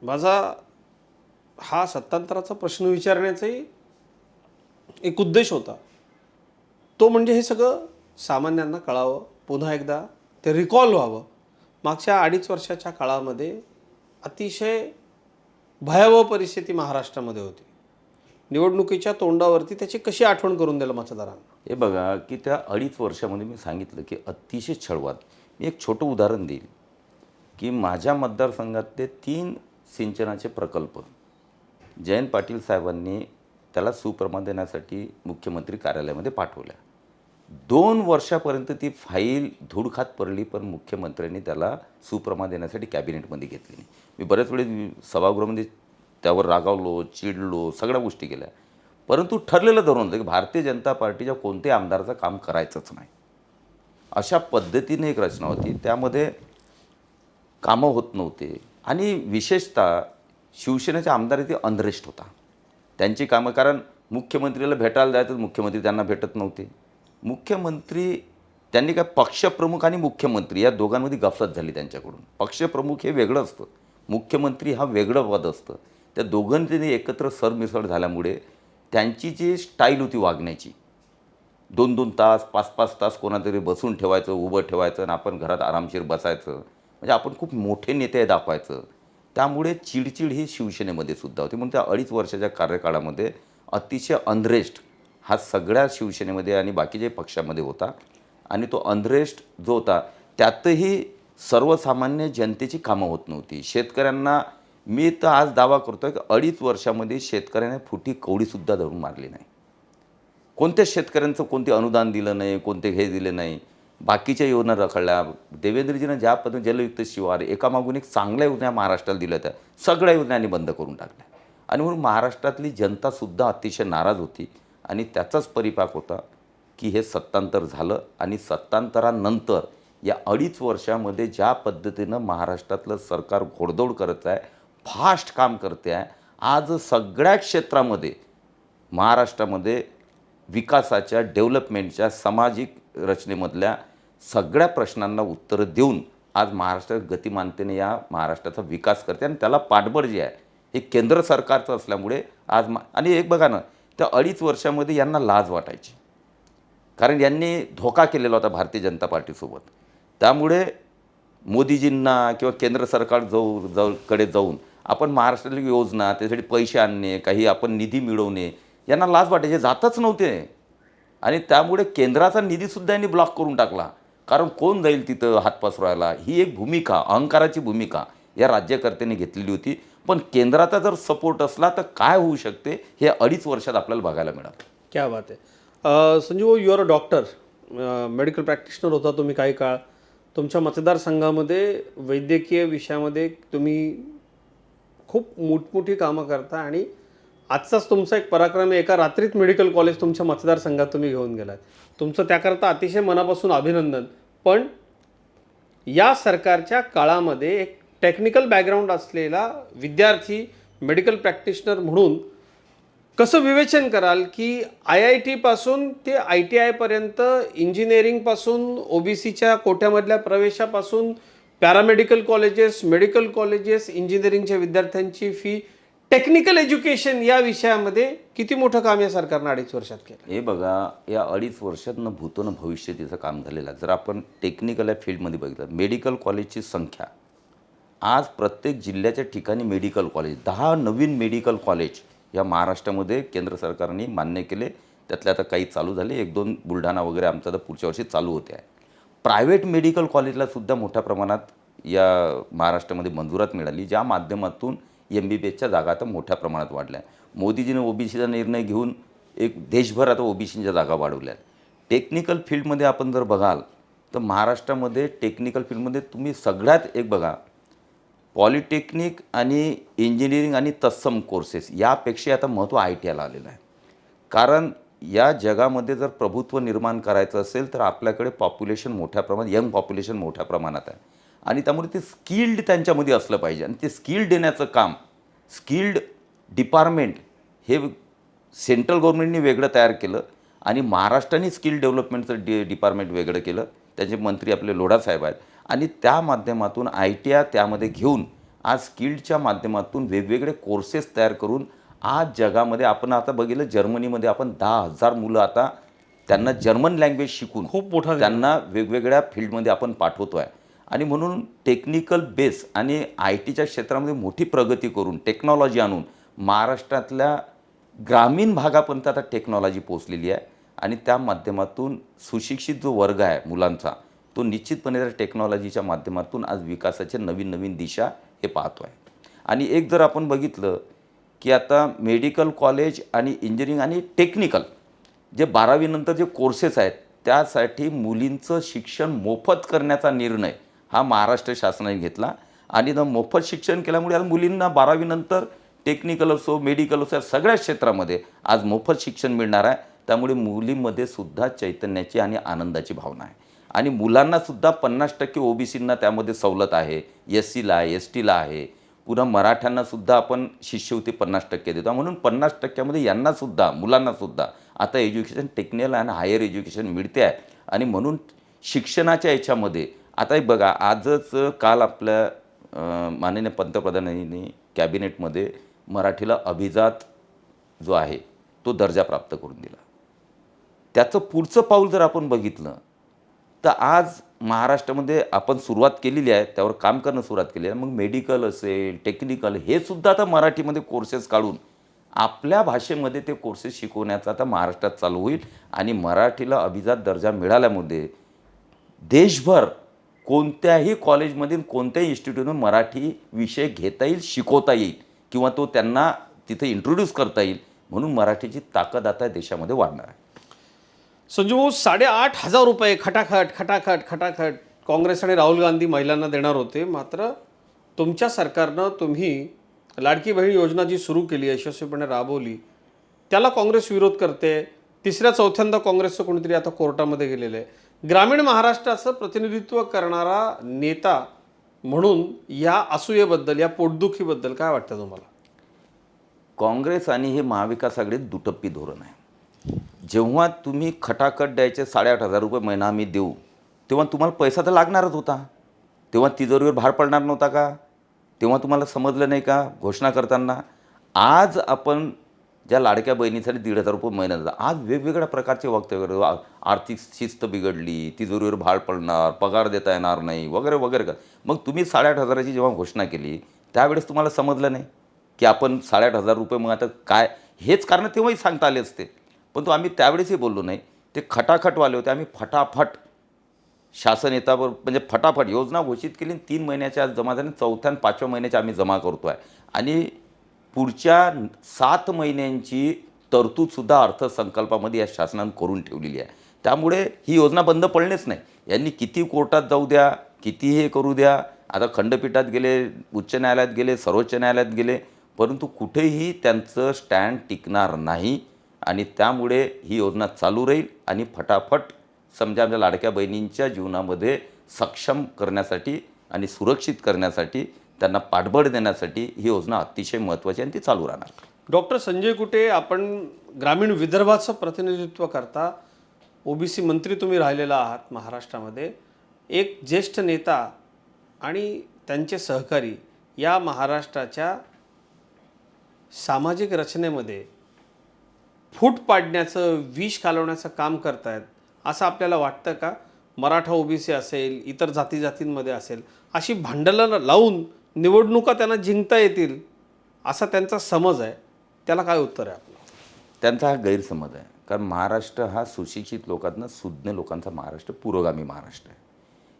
माझा हा सत्तांतराचा प्रश्न विचारण्याचाही एक उद्देश होता. तो म्हणजे हे सगळं सामान्यांना कळावं, पुन्हा एकदा ते रिकॉल व्हावं. मागच्या 2.5 वर्षाच्या काळामध्ये अतिशय भयावह परिस्थिती महाराष्ट्रामध्ये होती. निवडणुकीच्या तोंडावरती त्याची कशी आठवण करून द्याल मतदारांना? हे बघा की त्या 2.5 वर्षामध्ये मी सांगितलं की अतिशय छळवाद. मी एक छोटं उदाहरण देईल की माझ्या मतदारसंघातले 3 सिंचनाचे प्रकल्प जयंत पाटील साहेबांनी त्याला सुप्रमा देण्यासाठी मुख्यमंत्री कार्यालयामध्ये पाठवल्या. 2 वर्षापर्यंत ती फाईल धूळ खात पडली, पण मुख्यमंत्र्यांनी त्याला सुप्रमा देण्यासाठी कॅबिनेटमध्ये घेतली नाही. मी बऱ्याच वेळेस सभागृहामध्ये त्यावर रागावलो, चिडलो, सगळ्या गोष्टी केल्या. परंतु ठरलेलं धरून होतं की भारतीय जनता पार्टीच्या कोणत्याही आमदाराचं काम करायचंच नाही, अशा पद्धतीने एक रचना होती. त्यामध्ये कामं होत नव्हते आणि विशेषतः शिवसेनेचे आमदार इथे अनरेस्ट होता. त्यांची कामं, कारण मुख्यमंत्र्याला भेटायला जायचं, मुख्यमंत्री त्यांना भेटत नव्हते. मुख्यमंत्री त्यांनी काय, पक्षप्रमुख आणि मुख्यमंत्री या दोघांमध्ये गफलत झाली त्यांच्याकडून. पक्षप्रमुख हे वेगळं असतं, मुख्यमंत्री हा वेगळं पद असतं. त्या दोघांनी एकत्र सरमिसळ झाल्यामुळे त्यांची जी स्टाईल होती वागण्याची, 2-2 तास 5-5 तास कोणातरी बसून ठेवायचं, उभं ठेवायचं आणि आपण घरात आरामशीर बसायचं, म्हणजे आपण खूप मोठे नेते दाखवायचं. त्यामुळे चिडचिड ही शिवसेनेमध्ये सुद्धा होती. म्हणून त्या 2.5 वर्षाच्या कार्यकाळामध्ये अतिशय अनरेस्ट हा सगळ्या शिवसेनेमध्ये आणि बाकीच्या पक्षामध्ये होता. आणि तो अनरेस्ट जो होता त्यातही सर्वसामान्य जनतेची कामं होत नव्हती. शेतकऱ्यांना, मी तर आज दावा करतो आहे की 2.5 वर्षामध्ये शेतकऱ्यांना फुटी कवडीसुद्धा धरून मारली नाही. कोणत्या शेतकऱ्यांचं कोणते अनुदान दिलं नाही, कोणते हे दिले नाही, बाकीच्या योजना रखडल्या. देवेंद्रजीनं ज्या पद्धतीने जलयुक्त शिवार एकामागून एक चांगल्या योजना महाराष्ट्राला दिल्या, त्या सगळ्या योजनांनी बंद करून टाकल्या. आणि म्हणून महाराष्ट्रातली जनतासुद्धा अतिशय नाराज होती. आणि त्याचाच परिपाक होता की हे सत्तांतर झालं. आणि सत्तांतरानंतर या 2.5 वर्षामध्ये ज्या पद्धतीनं महाराष्ट्रातलं सरकार घोडदौड करत आहे, फास्ट काम करते आहे, आज सगळ्या क्षेत्रामध्ये महाराष्ट्रामध्ये विकासाच्या, डेव्हलपमेंटच्या, सामाजिक रचनेमधल्या सगळ्या प्रश्नांना उत्तरं देऊन आज महाराष्ट्रात गतिमानतेने या महाराष्ट्राचा विकास करते. आणि त्याला पाठबळ जे आहे हे केंद्र सरकारचं असल्यामुळे आज आणि एक बघा ना, त्या 2.5 वर्षामध्ये यांना लाज वाटायची, कारण यांनी धोका केलेला होता भारतीय जनता पार्टीसोबत. त्यामुळे मोदीजींना किंवा केंद्र सरकार कडे जाऊन आपण महाराष्ट्रातली योजना, त्यासाठी पैसे आणणे, काही आपण निधी मिळवणे, यांना लाज वाटायची, जातच नव्हते. आणि त्यामुळे केंद्राचा निधीसुद्धा यांनी ब्लॉक करून टाकला, कारण कोण जाईल तिथं हात पसरवायला. ही एक भूमिका, अहंकाराची भूमिका या राज्यकर्त्यांनी घेतलेली होती. पण केंद्राचा जर सपोर्ट असला तर काय होऊ शकते हे 2.5 वर्षात आपल्याला बघायला मिळालं. क्या बात आहे. Sanju, you are a doctor, medical practitioner होता तुम्ही काही काळ. तुमच्या मतदारसंघामध्ये वैद्यकीय विषयामध्ये तुम्ही खूप मोठमोठी कामं करता आणि आजचाच तुमचा एक पराक्रम आहे, एका रात्रीत मेडिकल कॉलेज तुमच्या मतदारसंघात तुम्ही घेऊन गेलात. तुमचं त्याकरता अतिशय मनापासून अभिनंदन. पण या सरकारच्या काळामध्ये एक टेक्निकल बॅकग्राऊंड असलेला विद्यार्थी मेडिकल प्रॅक्टिशनर म्हणून कसं विवेचन कराल की IIT पासून ते ITI पर्यंत, इंजिनिअरिंगपासून OBCच्या कोट्यामधल्या प्रवेशापासून, पॅरामेडिकल कॉलेजेस, मेडिकल कॉलेजेस, इंजिनिअरिंगच्या विद्यार्थ्यांची फी, टेक्निकल एज्युकेशन या विषयामध्ये किती मोठं काम या सरकारनं 2.5 वर्षात केलं? हे बघा, या 2.5 वर्षात न भूतो न भविष्य तिचं काम झालेलं आहे. जर आपण टेक्निकल या फील्डमध्ये बघितलं, मेडिकल कॉलेजची संख्या आज प्रत्येक जिल्ह्याच्या ठिकाणी मेडिकल कॉलेज, 10 नवीन मेडिकल कॉलेज या महाराष्ट्रामध्ये केंद्र सरकारने मान्य केले. त्यातले आता काही चालू झाले, 1-2 बुलढाणा वगैरे आमचा तर पुढच्या वर्षी चालू होते आहे. प्रायव्हेट मेडिकल कॉलेजला सुद्धा मोठ्या प्रमाणात या महाराष्ट्रामध्ये मंजुरात मिळाली, ज्या माध्यमातून MBBSच्या जागा आता मोठ्या प्रमाणात वाढल्या. मोदीजीने OBCचा निर्णय घेऊन एक देशभर आता OBCच्या जागा वाढवल्या. टेक्निकल फील्डमध्ये आपण जर बघाल तर महाराष्ट्रामध्ये टेक्निकल फील्डमध्ये तुम्ही सगळ्यात एक बघा, पॉलिटेक्निक आणि इंजिनिअरिंग आणि तत्सम कोर्सेस यापेक्षा आता महत्त्व ITला आलेलं आहे. कारण या जगामध्ये जर प्रभुत्व निर्माण करायचं असेल तर आपल्याकडे पॉप्युलेशन मोठ्या प्रमाणात, यंग पॉप्युलेशन मोठ्या प्रमाणात आहे आणि त्यामुळे ते स्किल्ड त्यांच्यामध्ये असलं पाहिजे आणि ते स्किल्ड देण्याचं काम, स्किल्ड डिपार्टमेंट हे सेंट्रल गव्हर्नमेंटने वेगळं तयार केलं आणि महाराष्ट्राने स्किल डेव्हलपमेंटचं डिपार्टमेंट वेगळं केलं. त्याचे मंत्री आपले लोढा साहेब आहेत आणि त्या माध्यमातून ITI त्यामध्ये घेऊन आज स्किल्डच्या माध्यमातून वेगवेगळे कोर्सेस तयार करून आज जगामध्ये आपण आता बघितलं, जर्मनीमध्ये आपण 10,000 मुलं आता त्यांना जर्मन लँग्वेज शिकून खूप मोठा त्यांना वेगवेगळ्या फील्डमध्ये आपण पाठवतो आहे. आणि म्हणून टेक्निकल बेस आणि ITच्या क्षेत्रामध्ये मोठी प्रगती करून टेक्नॉलॉजी आणून महाराष्ट्रातल्या ग्रामीण भागापर्यंत आता टेक्नॉलॉजी पोचलेली आहे आणि त्या माध्यमातून सुशिक्षित जो वर्ग आहे मुलांचा, तो निश्चितपणे त्या टेक्नॉलॉजीच्या माध्यमातून आज विकासाचे नवीन नवीन दिशा हे पाहतो आहे. आणि एक जर आपण बघितलं की आता मेडिकल कॉलेज आणि इंजिनिअरिंग आणि टेक्निकल जे 12वी नंतर जे कोर्सेस आहेत त्यासाठी मुलींचं शिक्षण मोफत करण्याचा निर्णय हा महाराष्ट्र शासनाने घेतला आणि मोफत शिक्षण केल्यामुळे आज मुलींना 12वी नंतर टेक्निकल असो, मेडिकल असो, या सगळ्या क्षेत्रामध्ये आज मोफत शिक्षण मिळणार आहे. त्यामुळे मुलींमध्ये सुद्धा चैतन्याची आणि आनंदाची भावना आहे आणि मुलांना सुद्धा 50% OBCंना त्यामध्ये सवलत आहे, SCला आहे, STला आहे. पुन्हा मराठ्यांना सुद्धा आपण शिष्यवृत्ती 50% देतो. म्हणून 50%मध्ये यांनासुद्धा, मुलांनासुद्धा आता एज्युकेशन, टेक्निकल आणि हायर एज्युकेशन मिळते आहे. आणि म्हणून शिक्षणाच्या याच्यामध्ये आता एक बघा, आजच काल आपल्या माननीय पंतप्रधानांनी कॅबिनेटमध्ये मराठीला अभिजात जो आहे तो दर्जा प्राप्त करून दिला. त्याचं पुढचं पाऊल जर आपण बघितलं तर आज महाराष्ट्रामध्ये आपण सुरुवात केलेली आहे, त्यावर काम करणं सुरुवात केली आहे. मग मेडिकल असेल, टेक्निकल हे सुद्धा आता मराठीमध्ये कोर्सेस काढून आपल्या भाषेमध्ये ते कोर्सेस शिकवण्याचा आता महाराष्ट्रात चालू होईल आणि मराठीला अभिजात दर्जा मिळाल्यामुळे देशभर कोणत्याही कॉलेजमध्ये, कोणत्याही इन्स्टिट्यूटमधून मराठी विषय घेता येईल, शिकवता येईल किंवा तो त्यांना तिथे इंट्रोड्यूस करता येईल. म्हणून मराठीची ताकद आता देशामध्ये वाढणार आहे. संजू भाऊ, 8,500 रुपये खटाखट काँग्रेस आणि राहुल गांधी महिलांना देणार होते. मात्र तुमच्या सरकारनं तुम्ही लाडकी बहीण योजना जी सुरू केली, यशस्वीपणे राबवली, त्याला काँग्रेस विरोध करते. 3ऱ्या-4थ्यांदा काँग्रेसचं कोणीतरी आता कोर्टामध्ये गेलेलं आहे. ग्रामीण महाराष्ट्राचं प्रतिनिधित्व करणारा नेता म्हणून या असूयेबद्दल, या पोटदुखीबद्दल काय वाटतं तुम्हाला? काँग्रेस आणि हे महाविकास आघाडी दुटप्पी धोरण आहे. जेव्हा तुम्ही खटाखट द्यायचे 8,500 रुपये महिना आम्ही देऊ, तेव्हा तुम्हाला पैसा तर लागणारच होता. तेव्हा तिजोरीवर भार पडणार नव्हता का? तेव्हा तुम्हाला समजलं नाही का घोषणा करताना? आज आपण ज्या लाडक्या बहिणीसाठी 1,500 रुपये महिना देतात, आज वेगवेगळ्या प्रकारचे वक्तव्य, आर्थिक शिस्त बिघडली, तिजोरीवर भार पडणार, पगार देता येणार नाही वगैरे वगैरे का. मग तुम्ही 8,500ची जेव्हा घोषणा केली त्यावेळेस तुम्हाला समजलं नाही की आपण 8,500 रुपये मग आता काय, हेच कारण तेव्हाही सांगता आले असते. परंतु आम्ही त्यावेळेसही बोललो नाही. ते खटाखटवाले होते. आम्ही फटाफट शासन येतावर म्हणजे फटाफट योजना घोषित केली, 3 महिन्याच्या आज जमा झाले, 4थ्या आणि 5व्या महिन्याच्या आम्ही जमा करतो आहे आणि पुढच्या 7 महिन्यांची तरतूदसुद्धा अर्थसंकल्पामध्ये या शासनानं करून ठेवलेली आहे. त्यामुळे ही योजना बंद पडणेच नाही. यांनी किती कोर्टात जाऊ द्या, किती हे करू द्या, आता खंडपीठात गेले, उच्च न्यायालयात गेले, सर्वोच्च न्यायालयात गेले, परंतु कुठेही त्यांचं स्टँड टिकणार नाही आणि त्यामुळे ही योजना चालू राहील आणि फटाफट समजा आमच्या लाडक्या बहिणींच्या जीवनामध्ये सक्षम करण्यासाठी आणि सुरक्षित करण्यासाठी, त्यांना पाठबळ देण्यासाठी ही योजना अतिशय महत्त्वाची आणि ती चालू राहणार. डॉक्टर संजय कुटे, आपण ग्रामीण विदर्भाचं प्रतिनिधित्व करता, OBC मंत्री तुम्ही राहिलेला आहात महाराष्ट्रामध्ये. एक ज्येष्ठ नेता आणि त्यांचे सहकारी या महाराष्ट्राच्या सामाजिक रचनेमध्ये फूट पाडण्याचं, विष घालवण्याचं काम करतायत असं आपल्याला वाटतं का? मराठा ओबीसी असेल, इतर जातीजातींमध्ये असेल, अशी भांडणं लावून निवडणुका त्यांना जिंकता येतील असा त्यांचा समज आहे. त्याला काय उत्तर आहे आपलं? त्यांचा हा गैरसमज आहे. कारण महाराष्ट्र हा सुशिक्षित लोकांना, सुज्ञ लोकांचा महाराष्ट्र, पुरोगामी महाराष्ट्र आहे.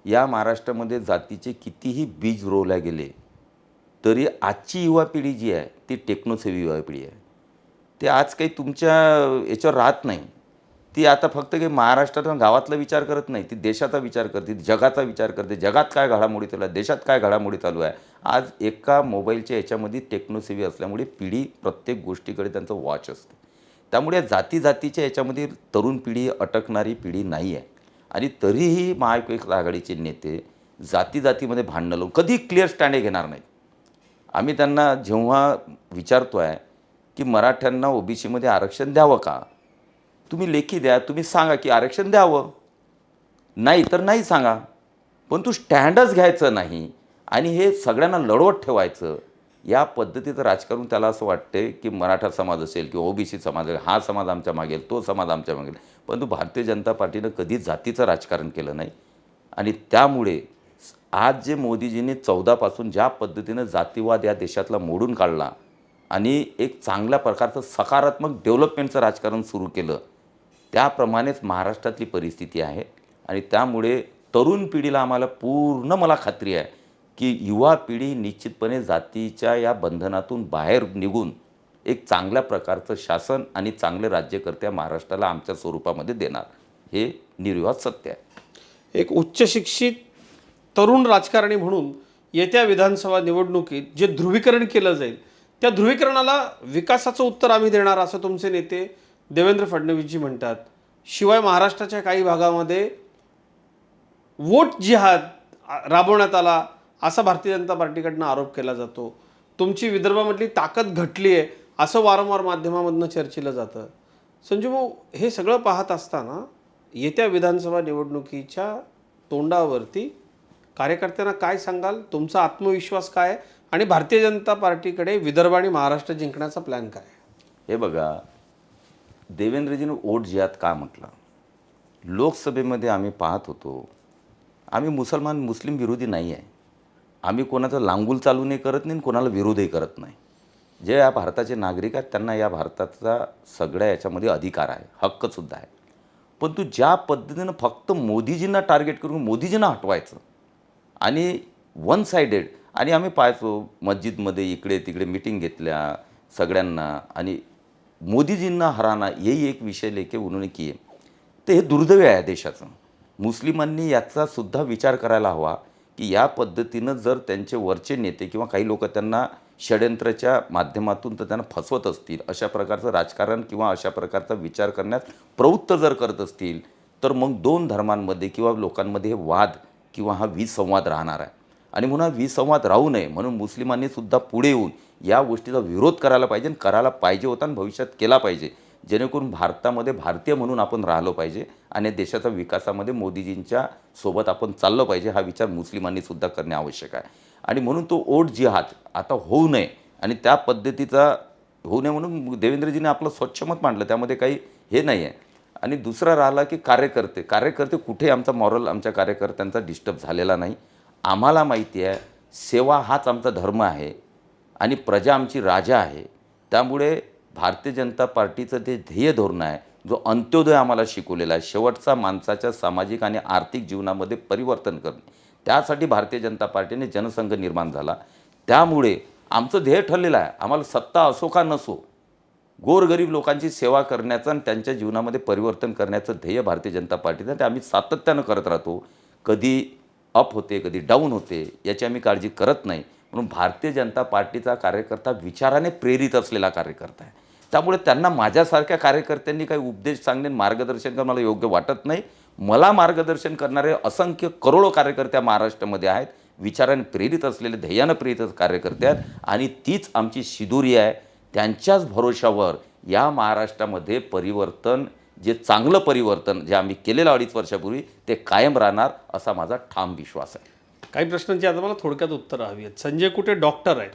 या महाराष्ट्रामध्ये जातीचे कितीही बीज रोवल्या गेले तरी आजची युवा पिढी जी आहे ती टेक्नोसेवी युवा पिढी आहे. ते आज काही तुमच्या याच्यावर राहत नाही. ती आता फक्त काही महाराष्ट्रात गावातला विचार करत नाही, ती देशाचा विचार करते, जगाचा विचार करते. जगात काय घडामोडी चालू आहे, देशात काय घडामोडी चालू आहे. आज एका मोबाईलच्या याच्यामध्ये टेक्नोसेवी असल्यामुळे पिढी प्रत्येक गोष्टीकडे त्यांचं वॉच असते. त्यामुळे जातीच्या याच्यामध्ये तरुण पिढी अटकणारी पिढी नाही आहे. आणि तरीही महाविकास आघाडीचे नेते जातीमध्ये भांडणं लावून कधी क्लिअर स्टँड घेणार नाहीत. आम्ही त्यांना जेव्हा विचारतो आहे की मराठ्यांना ओबीसीमध्ये आरक्षण द्यावं का, तुम्ही लेखी द्या, तुम्ही सांगा की आरक्षण द्यावं, नाही तर नाही सांगा, पण तू स्टँडच घ्यायचं नाही आणि हे सगळ्यांना लढवत ठेवायचं. या पद्धतीचं राजकारण त्याला असं वाटते की मराठा समाज असेल किंवा ओबीसी समाज असेल, हा समाज आमच्या मागेल, तो समाज आमच्या मागेल. परंतु भारतीय जनता पार्टीनं कधीच जातीचं राजकारण केलं नाही. आणि त्यामुळे आज जे मोदीजींनी 14 पासून ज्या पद्धतीनं जातीवाद या देशातला मोडून काढला आणि एक चांगल्या प्रकारचं सकारात्मक डेव्हलपमेंटचं राजकारण सुरू केलं, त्याप्रमाणेच महाराष्ट्रातली परिस्थिती आहे. आणि त्यामुळे तरुण पिढीला आम्हाला पूर्ण मला खात्री आहे की युवा पिढी निश्चितपणे जातीच्या या बंधनातून बाहेर निघून एक चांगल्या प्रकारचं शासन आणि चांगले राज्यकर्ते महाराष्ट्राला आमच्या स्वरूपामध्ये देणार, हे निर्विवाद सत्य आहे. एक उच्च शिक्षित तरुण राजकारणी म्हणून येत्या विधानसभा निवडणुकीत जे ध्रुवीकरण केलं जाईल त्या ध्रुवीकरणाला विकासाचं उत्तर आम्ही देणार असं तुमचे नेते देवेंद्र फडणवीसजी म्हणतात. शिवाय महाराष्ट्राच्या काही भागामध्ये वोट जिहाद राबवण्यात आला असा भारतीय जनता पार्टीकडनं आरोप केला जातो. तुमची विदर्भामधली ताकद घटली आहे असं वारंवार माध्यमामधनं चर्चेलं जातं. संजू भाऊ, हे सगळं पाहत असताना येत्या विधानसभा निवडणुकीच्या तोंडावरती कार्यकर्त्यांना काय सांगाल? तुमचा आत्मविश्वास काय आहे आणि भारतीय जनता पार्टीकडे विदर्भ आणि महाराष्ट्र जिंकण्याचा प्लॅन काय आहे? हे बघा, देवेंद्रजीनं वोट जिहाद का म्हटलं? लोकसभेमध्ये आम्ही पाहत होतो, आम्ही मुस्लिम विरोधी नाही आहे. आम्ही कोणाचं लांगुल चालू नाही करत नाही, कोणाला विरोधही करत नाही. जे या भारताचे नागरिक आहेत त्यांना या भारताचा सगळ्या याच्यामध्ये अधिकार आहे, हक्कसुद्धा आहे. पण तू ज्या पद्धतीनं फक्त मोदीजींना टार्गेट करून मोदीजींना हटवायचं आणि वन साइडेड, आणि आम्ही पाहायचो मस्जिदमध्ये इकडे तिकडे मीटिंग घेतल्या सगळ्यांना आणि मोदीजींना हराना यही एक विषय लेके उन्होंने किए. तर हे दुर्दैव आहे देशाचं. मुस्लिमांनी याचा सुद्धा विचार करायला हवा की या पद्धतीनं जर त्यांचे वरचे नेते किंवा काही लोक त्यांना षड्यंत्राच्या माध्यमातून तर त्यांना फसवत असतील, अशा प्रकारचं राजकारण किंवा अशा प्रकारचा विचार करण्यास प्रवृत्त जर करत असतील, तर मग दोन धर्मांमध्ये किंवा लोकांमध्ये हे वाद किंवा हा विसंवाद राहणार आहे. आणि म्हणून हा विसंवाद राहू नये म्हणून मुस्लिमांनी सुद्धा पुढे येऊन या गोष्टीचा विरोध करायला पाहिजे, करायला पाहिजे होता आणि भविष्यात केला पाहिजे, जेणेकरून भारतामध्ये भारतीय म्हणून आपण राहिलो पाहिजे आणि देशाच्या विकासामध्ये मोदीजींच्या सोबत आपण चाललं पाहिजे. हा विचार मुस्लिमांनी सुद्धा करणे आवश्यक आहे. आणि म्हणून तो वोट जिहाद आता होऊ नये आणि त्या पद्धतीचा होऊ नये म्हणून देवेंद्रजीने आपलं स्वच्छ मत मांडलं, त्यामध्ये काही हे नाही आहे. आणि दुसरा राहिला की कार्यकर्ते कुठे आमचा मॉरल आमच्या कार्यकर्त्यांचा डिस्टर्ब झालेला नाही. आम्हाला माहिती आहे सेवा हाच आमचा धर्म आहे आणि प्रजा आमची राजा आहे. त्यामुळे भारतीय जनता पार्टीचं ते ध्येय धोरण आहे, जो अंत्योदय आम्हाला शिकवलेला आहे, शेवटचा माणसाच्या सामाजिक आणि आर्थिक जीवनामध्ये परिवर्तन करणे, त्यासाठी भारतीय जनता पार्टीने जनसंघ निर्माण झाला. त्यामुळे आमचं ध्येय ठरलेलं आहे, आम्हाला सत्ता असो का नसो, गोरगरीब लोकांची सेवा करण्याचं आणि त्यांच्या जीवनामध्ये परिवर्तन करण्याचं ध्येय भारतीय जनता पार्टीचं, ते आम्ही सातत्यानं करत राहतो. कधी अप होते, कधी डाऊन होते, याची आम्ही काळजी करत नाही. म्हणून भारतीय जनता पार्टीचा कार्यकर्ता विचाराने प्रेरित असलेला कार्यकर्ता आहे. त्यामुळे त्यांना माझ्यासारख्या कार्यकर्त्यांनी काही उपदेश सांगणे, मार्गदर्शन करणं मला योग्य वाटत नाही. मला मार्गदर्शन करणारे असंख्य करोडो कार्यकर्ते महाराष्ट्रामध्ये आहेत, विचाराने प्रेरित असलेले, ध्येयानं प्रेरित कार्यकर्ते आहेत आणि तीच आमची शिदोरी आहे. त्यांच्याच भरोशावर या महाराष्ट्रामध्ये परिवर्तन, जे चांगलं परिवर्तन जे आम्ही केलेलं 2.5 वर्षापूर्वी, ते कायम राहणार असा माझा ठाम विश्वास आहे. काही प्रश्नांची आता मला थोडक्यात उत्तरं हवी आहेत. संजय कुटे डॉक्टर आहेत,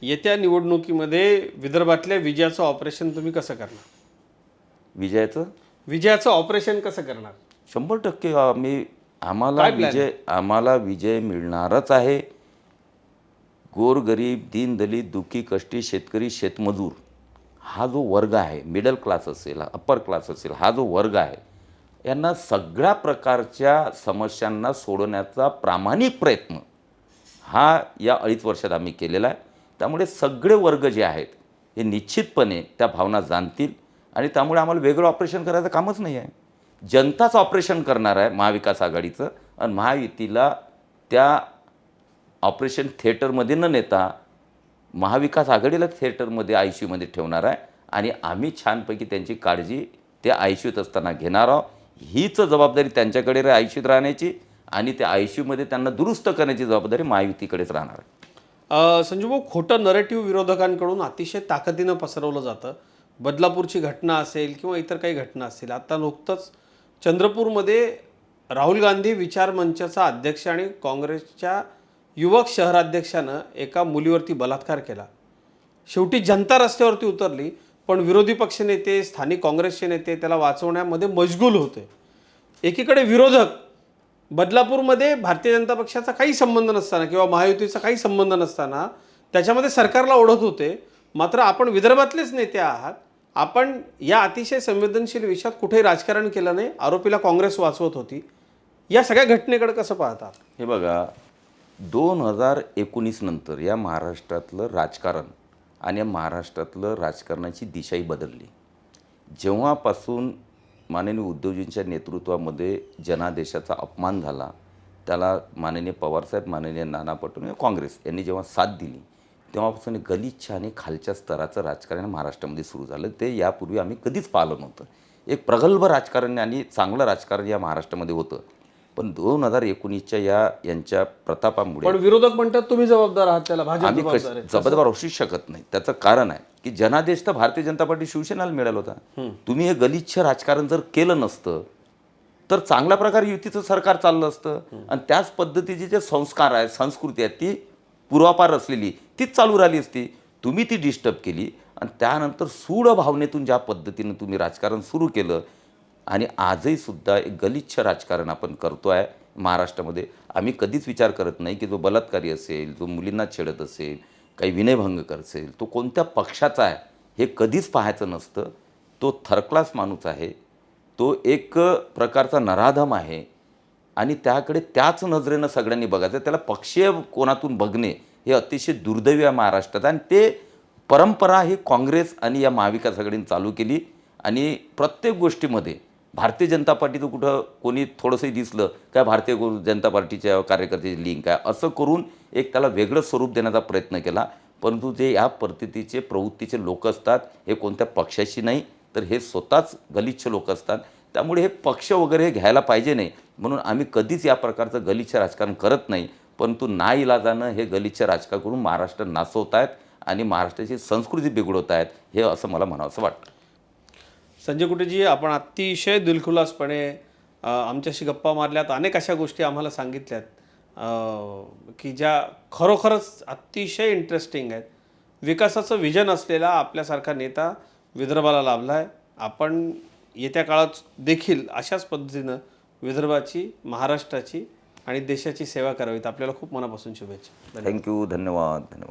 येत्या निवडणुकीमध्ये विदर्भातल्या विजयाचं ऑपरेशन तुम्ही कसं करणार? विजयाचं ऑपरेशन कसं करणार? 100% आम्हाला काय plan आम्हाला विजय मिळणारच आहे. गोरगरीब, दीनदलित, दुःखी, कष्टी, शेतकरी, शेतमजूर हा जो वर्ग आहे, मिडल क्लास असेल, अप्पर क्लास असेल, हा जो वर्ग आहे, यांना सगळ्या प्रकारच्या समस्यांना सोडवण्याचा प्रामाणिक प्रयत्न हा या 2.5 वर्षात आम्ही केलेला आहे. त्यामुळे सगळे वर्ग जे आहेत हे निश्चितपणे त्या भावना जाणतील आणि त्यामुळे आम्हाला वेगळं ऑपरेशन करायचं कामच नाही आहे. जनताच ऑपरेशन करणार आहे महाविकास आघाडीचं आणि महायुतीला त्या ऑपरेशन थिएटरमध्ये न नेता महाविकास आघाडीला थिएटरमध्ये ICUमध्ये ठेवणार आहे आणि आम्ही छानपैकी त्यांची काळजी त्या ICUत असताना घेणार आहोत. हीच जबाबदारी त्यांच्याकडे ICUत राहण्याची आणि त्या ICUमध्ये त्यांना दुरुस्त करण्याची जबाबदारी महायुतीकडेच राहणार आहे. संजू भाऊ, खोटं नरेटिव्ह विरोधकांकडून अतिशय ताकदीनं पसरवलं जातं. बदलापूरची घटना असेल किंवा इतर काही घटना असतील. आता नुकतंच चंद्रपूरमध्ये राहुल गांधी विचार मंचाचा अध्यक्ष आणि काँग्रेसच्या युवक शहराध्यक्षानं एका मुलीवरती बलात्कार केला. शेवटी जनता रस्त्यावरती उतरली, पण विरोधी पक्षनेते, स्थानिक काँग्रेसचे नेते त्याला वाचवण्यामध्ये मशगूल होते. एकीकडे विरोधक बदलापूरमध्ये भारतीय जनता पक्षाचा काही संबंध नसताना किंवा महायुतीचा काही संबंध नसताना त्याच्यामध्ये सरकारला ओढत होते. मात्र आपण विदर्भातलेच नेते आहात, आपण या अतिशय संवेदनशील विषयात कुठेही राजकारण केलं नाही, आरोपीला काँग्रेस वाचवत होती. या सगळ्या घटनेकडे कसं पाहतात? हे बघा, 2019 नंतर या महाराष्ट्रातलं राजकारण आणि या महाराष्ट्रातलं राजकारणाची दिशाही बदलली. जेव्हापासून माननीय उद्धवजींच्या नेतृत्वामध्ये जनादेशाचा अपमान झाला, त्याला माननीय पवारसाहेब, माननीय नाना पटोले, काँग्रेस यांनी जेव्हा साथ दिली, तेव्हापासून गलिच्छ आणि खालच्या स्तराचं राजकारण महाराष्ट्रामध्ये सुरू झालं. ते यापूर्वी आम्ही कधीच पाहिलं नव्हतं. एक प्रगल्भ राजकारण आणि चांगलं राजकारण या महाराष्ट्रामध्ये होतं. पण 2019च्या यांच्या प्रतापामुळे पण विरोधक म्हणतात तुम्ही जबाबदार आहात, त्याला भाजप आम्ही जबाबदार आहे. जबाबदार असू शकत नाही. त्याचं कारण आहे की जनादेश तर भारतीय जनता पार्टी शिवसेनेला मिळाला होता. तुम्ही हे गलिच्छ राजकारण जर केलं नसतं तर चांगल्या प्रकारे युतीचं सरकार चाललं असतं आणि त्याच पद्धतीचे जे संस्कार आहे, संस्कृती आहे, ती पूर्वापार असलेली तीच चालू राहिली असती. तुम्ही ती डिस्टर्ब केली आणि त्यानंतर सूड भावनेतून ज्या पद्धतीनं तुम्ही राजकारण सुरू केलं आणि आजही सुद्धा एक गलिच्छ राजकारण आपण करतो आहे महाराष्ट्रामध्ये. आम्ही कधीच विचार करत नाही की जो बलात्कारी असेल, जो मुलींना छेडत असेल, काही विनयभंग असेल, तो कोणत्या पक्षाचा आहे हे कधीच पाहायचं नसतं. तो थर्ड क्लास माणूस आहे, तो एक प्रकारचा नराधम आहे आणि त्याकडे त्याच नजरेनं सगळ्यांनी बघायचं. त्याला पक्षीय कोणातून बघणे हे अतिशय दुर्दैवी आहे महाराष्ट्रात आणि ते परंपरा ही काँग्रेस आणि या महाविकास आघाडीने चालू केली आणि प्रत्येक गोष्टीमध्ये भारतीय जनता पार्टीचं कुठं कोणी थोडंसंही दिसलं काय भारतीय जनता पार्टीच्या कार्यकर्त्याची लिंक आहे असं करून एक त्याला वेगळं स्वरूप देण्याचा प्रयत्न केला. परंतु जे या पद्धतीचे प्रवृत्तीचे लोक असतात हे कोणत्या पक्षाशी नाही तर हे स्वतःच गलिच्छ लोक असतात. त्यामुळे हे पक्ष वगैरे हे घ्यायला पाहिजे नाही म्हणून आम्ही कधीच या प्रकारचं गलिच्छ राजकारण करत नाही. परंतु नाईलाजानं हे गलिच्छ राजकारण करून महाराष्ट्र नाचवत आहेत आणि महाराष्ट्राची संस्कृती बिघडवत आहेत हे असं मला म्हणावंसं वाटतं. संजय कुटेजी, आपण अतिशय दिलखुलासपणे आमच्याशी गप्पा मारल्यात, अनेक अशा गोष्टी आम्हाला सांगितल्यात की ज्या खरोखरच अतिशय इंटरेस्टिंग आहेत. विकासाचं विजन असलेला आपल्यासारखा नेता विदर्भाला लाभला आहे. आपण येत्या काळात देखील अशाच पद्धतीनं विदर्भाची, महाराष्ट्राची आणि देशाची सेवा करावीत. आपल्याला खूप मनापासून शुभेच्छा. थँक्यू. धन्यवाद.